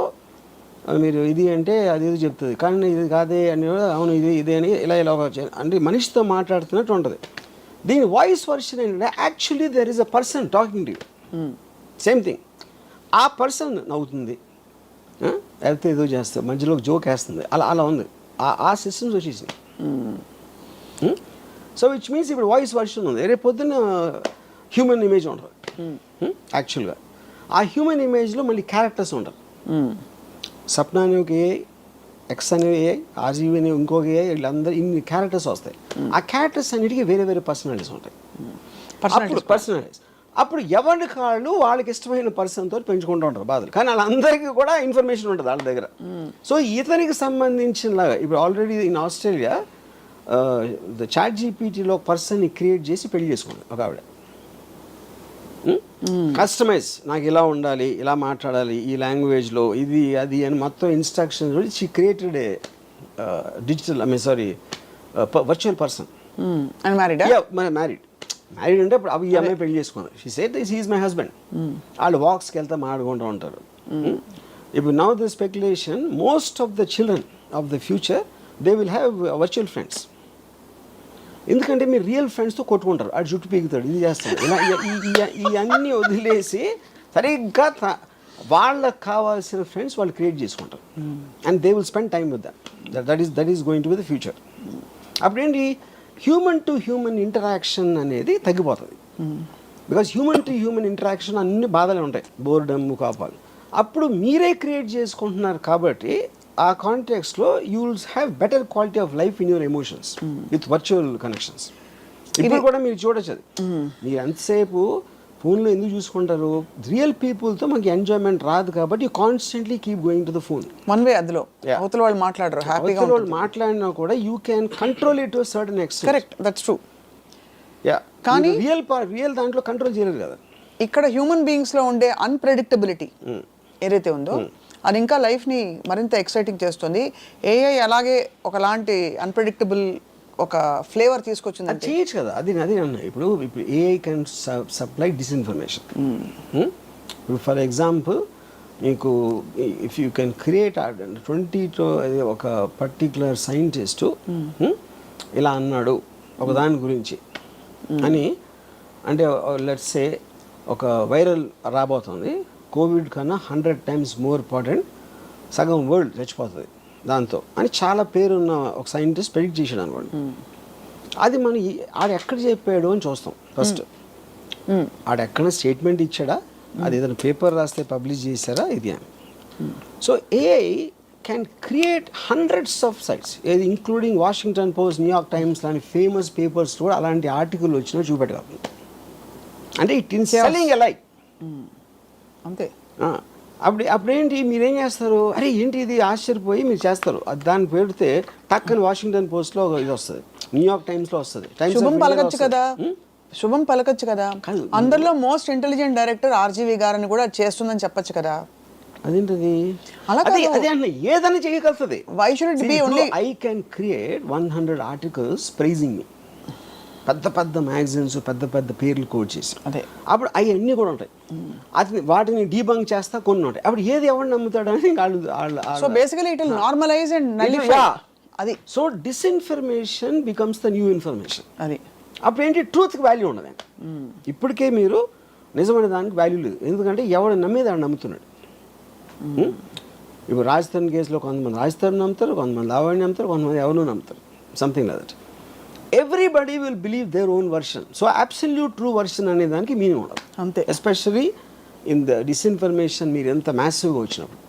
మీరు ఇది అంటే అది ఇది చెప్తుంది, కానీ ఇది కాదే అని అవును ఇది అని ఇలా అంటే మనిషితో మాట్లాడుతున్నట్టు ఉంటుంది. దీని వాయిస్ వర్షన్ ఏంటంటే actually there is a person talking to you. Same thing. ఆ పర్సన్ నవ్వుతుంది, లేకపోతే ఏదో చేస్తుంది, మధ్యలో జోక్ వేస్తుంది, అలా ఉంది. ఆ సిస్టమ్స్ వచ్చేసింది. సో విచ్ మీన్స్ ఇప్పుడు వాయిస్ వర్షన్ ఉంది. రేపు పొద్దున్న హ్యూమన్ ఇమేజ్ ఉంటుంది యాక్చువల్గా. ఆ హ్యూమన్ ఇమేజ్లో మళ్ళీ క్యారెక్టర్స్ ఉంటారు. సప్న అనే ఒక ఏఐ, ఎక్స్ అనే ఏఐ, ఆర్జీవి అనే ఇంకొక ఏఐ, వీళ్ళందరూ ఇన్ని క్యారెక్టర్స్ వస్తాయి. ఆ క్యారెక్టర్స్ అన్నిటికీ వేరే వేరే పర్సనాలిటీస్ ఉంటాయి. పర్సనాలిటీస్ అప్పుడు ఎవరి కాళ్ళు వాళ్ళకి ఇష్టమైన పర్సన్తో పెంచుకుంటూ ఉంటారు బాధలు, కానీ వాళ్ళందరికీ కూడా ఇన్ఫర్మేషన్ ఉంటుంది వాళ్ళ దగ్గర. సో ఇతనికి సంబంధించినలాగా ఇప్పుడు already in Australia the chat జీపీటీలో ఒక పర్సన్ని క్రియేట్ చేసి పెళ్లి చేసుకుంది ఒక ఆవిడ. కస్టమైజ్, నాకు ఇలా ఉండాలి, ఇలా మాట్లాడాలి, ఈ లాంగ్వేజ్లో ఇది అది అని మొత్తం instructions she created a digital virtual person. Married అంటే ఇప్పుడు అవి ఈ అమ్మాయి పెళ్లి చేసుకున్నారు. She said this is my husband. వాళ్ళు వాక్స్కి వెళ్తే మాట్లాడుకుంటూ ఉంటారు. ఇప్పుడు now the speculation most of the children of the future they will have virtual friends. ఎందుకంటే మీరు రియల్ ఫ్రెండ్స్తో కొట్టుకుంటారు, అటు జుట్టు పీకుతాడు, ఇది చేస్తాడు, ఇలా ఇవన్నీ వదిలేసి సరిగ్గా వాళ్ళకి కావాల్సిన ఫ్రెండ్స్ వాళ్ళు క్రియేట్ చేసుకుంటారు. And they will spend time with that is going to be the future. అప్పుడేంటి హ్యూమన్ టు హ్యూమన్ ఇంటరాక్షన్ అనేది తగ్గిపోతుంది. Because human to human interaction అన్ని బాధలు ఉంటాయి, బోర్డమ్, కోపాలు. అప్పుడు మీరే క్రియేట్ చేసుకుంటున్నారు కాబట్టి ఆ కాంటెక్స్లో you will have better quality of life in your emotions with virtual connections. ఇప్పుడు కూడా మీరు చూడొచ్చు అది. మీరు ఎంతసేపు ఫోన్లో ఎందుకు చూసుకుంటారు? రియల్ పీపుల్తో మనకి ఎంజాయ్మెంట్ రాదు కాబట్టి you constantly keep going to the phone. One way. అందులో అవతల వాళ్ళు మాట్లాడరు, హ్యాపీగా వాళ్ళు మాట్లాడినా కూడా you can control it to certain extent. Correct, that's true. Yeah, కానీ రియల్ దాంట్లో కంట్రోల్ చేయలేరు కదా. ఇక్కడ హ్యూమన్ బీయింగ్స్లో ఉండే అన్ప్రెడిక్టబిలిటీ ఏదైతే ఉందో అది ఇంకా లైఫ్ని మరింత ఎక్సైటింగ్ చేస్తుంది. ఏఐ అలాగే ఒకలాంటి అన్ప్రెడిక్టబుల్ ఒక ఫ్లేవర్ తీసుకొచ్చింది. అది చేయొచ్చు కదా. అది అన్న ఇప్పుడు ఏఐ కెన్ సప్లై డిస్ఇన్ఫర్మేషన్. ఇప్పుడు ఫర్ ఎగ్జాంపుల్ మీకు ఇఫ్ యూ కెన్ క్రియేట్ 20 ఒక పర్టిక్యులర్ సైంటిస్టు ఇలా అన్నాడు ఒక దాని గురించి అని, అంటే లెట్స్ సే ఒక వైరల్ రాబోతుంది, కోవిడ్ కన్నా 100 times మోర్ ఇంపార్టెంట్, సగం వరల్డ్ చచ్చిపోతుంది దాంతో అని చాలా పేరున్న ఒక సైంటిస్ట్ ప్రెడిక్ట్ చేశాడు అనుకోండి. అది మనం ఆడ ఎక్కడ చెప్పాడు అని చూస్తాం ఫస్ట్. ఆడెక్కడ స్టేట్మెంట్ ఇచ్చాడా, అది ఏదైనా పేపర్ రాస్తే పబ్లిష్ చేశారా, ఇది అని. So AI can create hundreds of sites, ఏది including Washington Post, New York Times లాంటి ఫేమస్ పేపర్స్ కూడా అలాంటి ఆర్టికల్ వచ్చినా చూపెట్టగలరు. అంటే it in selling a like అంతే. అప్పుడేంటి మీరేం చేస్తారు, అరే ఏంటి ఇది ఆశ్చర్యపోయి మీరు చేస్తారు. దాన్ని పెడితే టక్కని వాషింగ్టన్ పోస్ట్లో ఇది వస్తుంది, న్యూయార్క్ టైమ్స్లో వస్తుంది. శుభం పలకచ్చు కదా, శుభం పలకచ్చు కదా. అందరిలో మోస్ట్ ఇంటెలిజెంట్ డైరెక్టర్ ఆర్జీవి గారని కూడా చేస్తుందని చెప్పొచ్చు కదా. అదేంటది? అదే అన్న ఏదైనా చేయగలుగుతుంది. Why should it be only I can create 100 articles praising me, పెద్ద పెద్ద మ్యాగజైన్స్, పెద్ద పెద్ద పేర్లు కోడ్ చేసి. అదే అప్పుడు అవన్నీ కూడా ఉంటాయి. అది వాటిని డీబంక్ చేస్తా కొన్ని ఉంటాయి. అప్పుడు ఏది ఎవరు నమ్ముతాడని so basically it will normalise and nullify. అది so disinformation becomes the new information. అది అప్పుడు ఏంటి, ట్రూత్కి వాల్యూ ఉండదండి. ఇప్పటికే మీరు నిజమైన దానికి వాల్యూ లేదు, ఎందుకంటే ఎవడు నమ్మేది ఆడు నమ్ముతున్నాడు. ఇప్పుడు రాజస్థాన్ కేసులో కొంతమంది రాజస్థాన్ నమ్ముతారు, కొంతమంది లావణ్య నమ్ముతారు, కొంతమంది ఎవరు నమ్ముతారు, something like that. Everybody will believe their own version. So absolute true version అనే దానికి మీనింగ్ ఉండదు అంతే, ఎస్పెషలీ ఇన్ ద డిస్ఇన్ఫర్మేషన్ మీరు ఎంత మ్యాసివ్గా వచ్చినప్పుడు.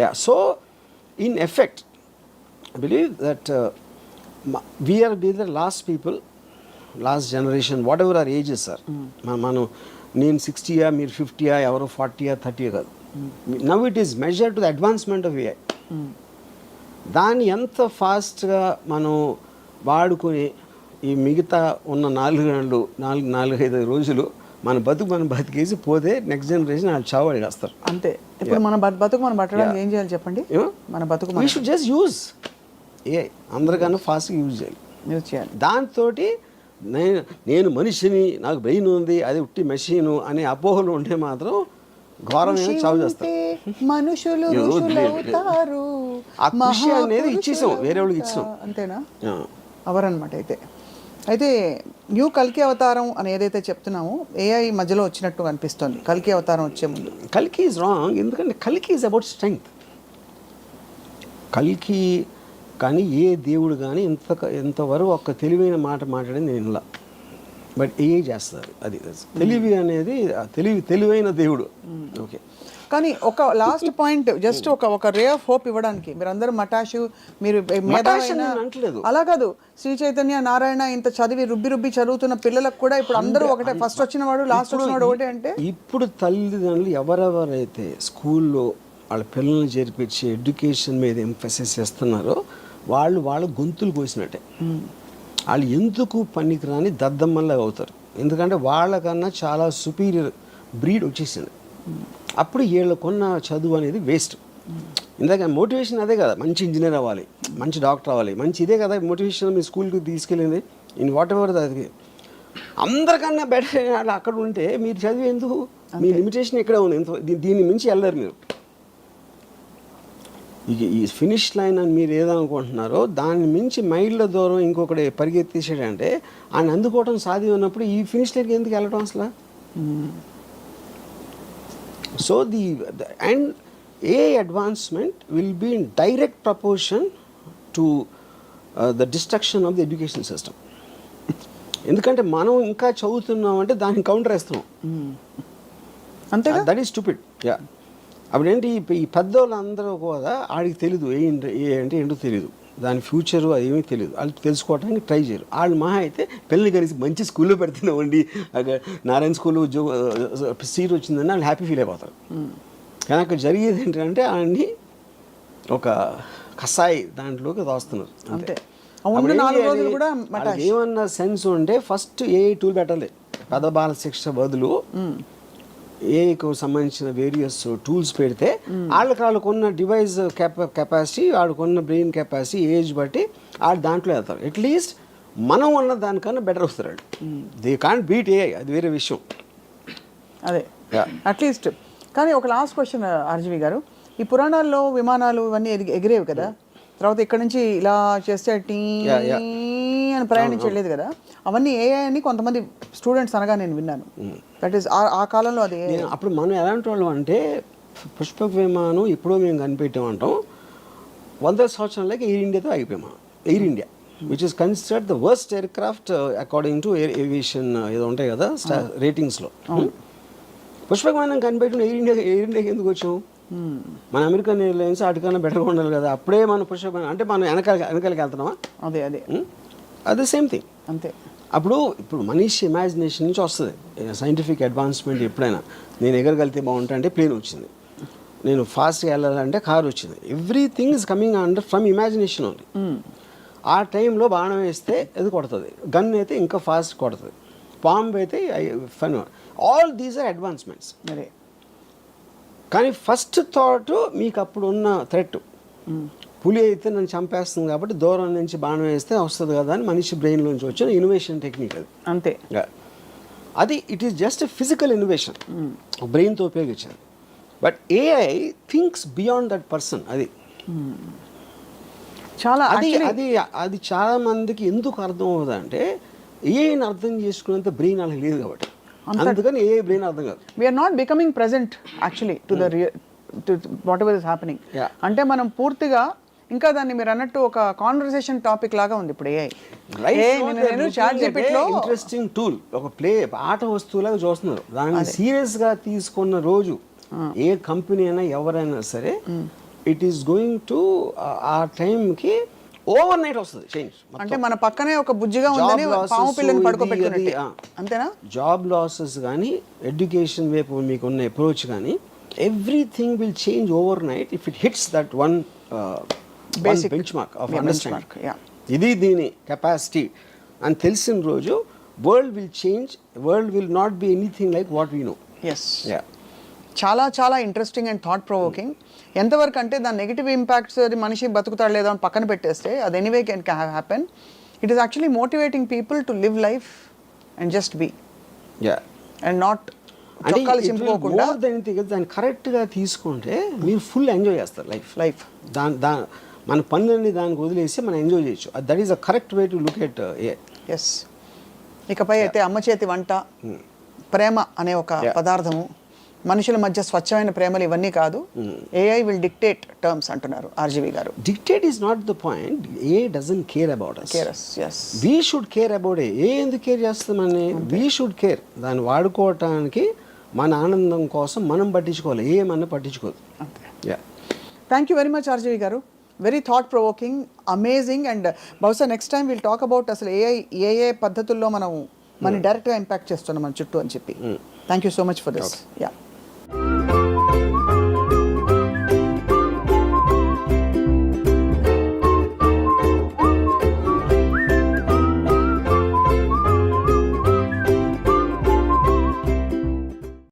Yeah, so in effect I believe that we're be the last people, last generation, whatever our ages sir. మనం నేను 60యా, మీరు 50యా, ఎవరో 40యా 30యా కాదు. Now it is measure to the advancement of AI. దాన్ని ఎంత ఫాస్ట్గా మనం వాడుకొని ఈ మిగతా ఉన్న 4 గంటలు 4-5 రోజులు మన బతికేసి పోతే నెక్స్ట్ జనరేషన్ వాళ్ళు చావడి వేస్తారు. అంతే. ఇప్పుడు మన బతుకు మనం పట్టడానికి ఏం చేయాలి చెప్పండి? మన బతుకు we should just use AI, అందరికన్నా ఫాస్ట్గా యూజ్ చేయాలి. దాంతో నేను మనిషిని, నాకు బ్రెయిన్ ఉంది, అది ఉట్టి మెషిన్ అనే అపోహలు ఉంటే మాత్రం ఘోరమైన చావు చేస్తారు. మనుషులు ఆ కృషి అనేది ఇచ్చేసాం, వేరే వాళ్ళకి ఇచ్చాం. అంతేనా? అవరనమాట. అయితే న్యూ కల్కి అవతారం అని ఏదైతే చెప్తున్నామో ఏఐ మధ్యలో వచ్చినట్టు అనిపిస్తుంది కల్కి అవతారం వచ్చే ముందు. కల్కి ఈజ్ రాంగ్, ఎందుకంటే కల్కి ఈజ్ అబౌట్ స్ట్రెంగ్త్. కల్కి కానీ ఏ దేవుడు కానీ ఇంతవరకు ఒక తెలివైన మాట మాట్లాడింది నేను ఇలా. బట్ ఏఐ చేస్తారు. అది తెలివి అనేది తెలివైన దేవుడు. ఓకే, కానీ ఒక లాస్ట్ పాయింట్, జస్ట్ ఒక రే ఆఫ్ హోప్ ఇవ్వడానికి మీరందరూ మటాషు, మీరు అంటలేదు అలా కాదు, శ్రీ చైతన్య నారాయణ ఇంత చదివి రుబ్బి చదువుతున్న పిల్లలకు కూడా ఇప్పుడు అందరూ ఒకటే, ఫస్ట్ వచ్చిన వాడు లాస్ట్ వచ్చిన వాడు ఒకటే. అంటే ఇప్పుడు తల్లిదండ్రులు ఎవరెవరైతే స్కూల్లో వాళ్ళ పిల్లల్ని చేర్పించి ఎడ్యుకేషన్ మీద ఎంఫసిస్ చేస్తున్నారో వాళ్ళ గొంతులు కోసినట్టే. వాళ్ళు ఎందుకు పనికిరాని దద్దమ్మల్లా అవుతారు, ఎందుకంటే వాళ్ళకన్నా చాలా సుపీరియర్ బ్రీడ్ వచ్చేసింది. అప్పుడు వీళ్ళకున్న చదువు అనేది వేస్ట్. ఇందాక మోటివేషన్ అదే కదా, మంచి ఇంజనీర్ అవ్వాలి, మంచి డాక్టర్ అవ్వాలి, మంచి ఇదే కదా మోటివేషన్ మీ స్కూల్కి తీసుకెళ్ళింది. ఇన్ వాట్ ఎవర్ అది అందరికన్నా బెటర్ వాళ్ళు అక్కడ ఉంటే మీరు చదివి ఎందుకు? మీ లిమిటేషన్ ఇక్కడే ఉంది, దీన్ని మించి వెళ్ళరు మీరు. ఈ ఫినిష్ లైన్ అని మీరు ఏదనుకుంటున్నారో దాన్ని మించి మైళ్ళ దూరం ఇంకొకటి పరిగెత్తేసాడంటే ఆయన అందుకోవటం సాధ్యం ఉన్నప్పుడు ఈ ఫినిష్ లైన్కి ఎందుకు వెళ్ళటం అసలు? So and a advancement will be in direct proportion to the destruction of the education system. ఎందుకంటే మనం ఇంకా చదువుతున్నామంటే దాన్ని కౌంటర్ వేస్తున్నాం. అంతే, దట్ ఈస్ స్టూపిడ్. యా, అప్పుడేంటి ఈ పెద్దోళ్ళందరూ కూడా ఆడికి తెలీదు ఏ అంటే ఏంటో తెలీదు, దాని ఫ్యూచరు అది ఏమీ తెలియదు, వాళ్ళు తెలుసుకోవడానికి ట్రై చేయరు. వాళ్ళు మహా అయితే పిల్లల్ని కలిసి మంచి స్కూల్లో పెడుతున్నామండి, నారాయణ స్కూల్లో సీట్ వచ్చిందని వాళ్ళు హ్యాపీ ఫీల్ అయిపోతారు. కానీ అక్కడ జరిగేది ఏంటంటే ఆయన్ని ఒక కసాయి దాంట్లోకి దోస్తున్నారు. అంతే. ఏమన్నా సెన్స్ ఉంటే ఫస్ట్ ఏ టూల్ పెట్టాలి. పెద్ద బాల శిక్ష బదులు ఏఐకు సంబంధించిన వేరియస్ టూల్స్ పెడితే వాళ్ళకున్న డివైస్ కెపాసిటీ, వాళ్ళకున్న బ్రెయిన్ కెపాసిటీ, ఏజ్ బట్టి వాళ్ళు దాంట్లో వెళ్తారు. అట్లీస్ట్ మనం ఉన్న దానికన్నా బెటర్ వస్తారు వాళ్ళు. దే కాంట్ బీట్ ఏఐ, అది వేరే విషయం. అదే అట్లీస్ట్. కానీ ఒక లాస్ట్ క్వశ్చన్ ఆర్జీవి గారు, ఈ పురాణాల్లో విమానాలు ఇవన్నీ ఎగిరేవి కదా, తర్వాత ఇక్కడ నుంచి ఇలా చేస్తే టీ అని ప్రయాణించలేదు కదా, అవన్నీ ఏఐ అని కొంతమంది స్టూడెంట్స్ అనగా నేను విన్నాను. దట్ ఈస్ ఆ కాలంలో అది. అప్పుడు మనం ఎలాంటి వాళ్ళం అంటే పుష్పక విమానం ఎప్పుడో మేము కనిపెట్టామంటాం, 100 సంవత్సరాలకి ఎయిర్ ఇండియాతో అయిపోయాము. Air India which is considered the worst air craft according to aviation ఏదో ఉంటాయి కదా రేటింగ్స్లో. పుష్పక విమానం కనిపెట్టిన ఎయిర్ ఇండియాకి ఎందుకు వచ్చాం? మన అమెరికన్ ఎయిర్లైన్స్ వాటికన్నా బెటర్గా ఉండాలి కదా. అప్పుడే మన పుష్పక అంటే మనం వెనకాలకి వెళ్తున్నామా? అదే సేమ్ థింగ్. అంతే. ఇప్పుడు మనిషి ఇమాజినేషన్ నుంచి వస్తుంది సైంటిఫిక్ అడ్వాన్స్మెంట్. ఎప్పుడైనా నేను ఎగరగలితే బాగుంటా అంటే ప్లేన్ వచ్చింది, నేను ఫాస్ట్గా వెళ్ళాలంటే కార్ వచ్చింది. Everything is coming under from imagination only. ఆ టైంలో బాణం వేస్తే అది కొడుతుంది, గన్ అయితే ఇంకా ఫాస్ట్ కొడుతుంది, బాంబ్ అయితే fun. All these are advancements. కానీ ఫస్ట్ థాట్ మీకు అప్పుడు ఉన్న థ్రెట్, పులి అయితే నన్ను చంపేస్తుంది కాబట్టి దూరం నుంచి బాణం వేస్తే వస్తుంది కదా అని మనిషి బ్రెయిన్లోంచి వచ్చిన ఇన్నోవేషన్ టెక్నిక్ అది. అంతే. అది it is just physical innovation, బ్రెయిన్తో ఉపయోగించాలి. But AI thinks beyond that person. అది చాలా అది చాలా మందికి ఎందుకు అర్థం అవుతుందంటే ఏఐని అర్థం చేసుకునేంత బ్రెయిన్ వాళ్ళకి లేదు కాబట్టి, అందుకని ఏ బ్రెయిన్ అర్థం కాదు. We're not becoming present actually to the whatever is happening. అంటే మనం పూర్తిగా ఇంకా దాన్ని మీరు అన్నట్టు ఒక కాన్వర్సేషన్ టాపిక్ లాగా ఉంది ఇప్పుడు ఏఐ. నేను చాట్ జీపీటీలో ఇంట్రెస్టింగ్ టూల్, ఒక ఆట వస్తువులాగా చూస్తున్నారు. దాన్ని సీరియస్ గా తీసుకున్న రోజు ఏ కంపెనీ అయినా ఎవరైనా సరే ఇట్ ఈస్ గోయింగ్ టు ఆ టైంకి ఓవర్ నైట్ వస్తుంది చేంజ్. అంటే మన పక్కనే ఒక బుజ్జిగా ఉందని పాము పిల్లని పడుకోబెట్టుకున్నట్టు అంతేనా? జాబ్ లాసెస్ కానీ ఎడ్యుకేషన్ వైపు మీకు ఉన్న అప్రోచ్ కానీ everything will change overnight if it hits that one basic benchmark of understanding. ఇది దీని కెపాసిటీ అని తెలిసిన రోజు world will change. World will not be anything like what we know. Yes, చాలా చాలా ఇంట్రెస్టింగ్ అండ్ థాట్ ప్రొవోకింగ్. ఎంతవరకు అంటే దాని నెగిటివ్ ఇంపాక్ట్స్ అది మనిషి బతుకుతాడు లేదా అని పక్కన పెట్టేస్తే అది anyway can happen. It is actually motivating people to live life and just be and not చొక్కాలు చింపుకోకుండా. దాన్ని కరెక్ట్గా తీసుకుంటే మీరు ఫుల్ ఎంజాయ్ చేస్తారు లైఫ్. మన పనులన్నీ దానికి వదిలేసి మనం ఎంజాయ్ చేయొచ్చు. That is a correct way to look at. Yes. ఇకపై అయితే అమ్మ చేతి వంట, ప్రేమ అనే ఒక పదార్థము, మనుషుల మధ్య స్వచ్ఛమైన ప్రేమలు ఇవన్నీ కాదు. ఏఐ విల్ డిక్టేట్ టర్మ్స్ అంటున్నారు ఆర్జీవి గారు. Dictate is not the point. AI doesn't care about us. Yes. We should care about AI ఎందుకు కేర్ చేస్తామని. We should care. దాన్ని వాడుకోవటానికి మన ఆనందం కోసం మనం పట్టించుకోవాలి. ఏమన్నా పట్టించుకోదు. Thank you very much RGV గారు. Very thought provoking, amazing. And బహుశా next time will talk about అసలు ఏ పద్ధతుల్లో మనం డైరెక్ట్గా ఇంపాక్ట్ చేస్తున్నాం మన చుట్టూ అని చెప్పి. Thank you so much for this.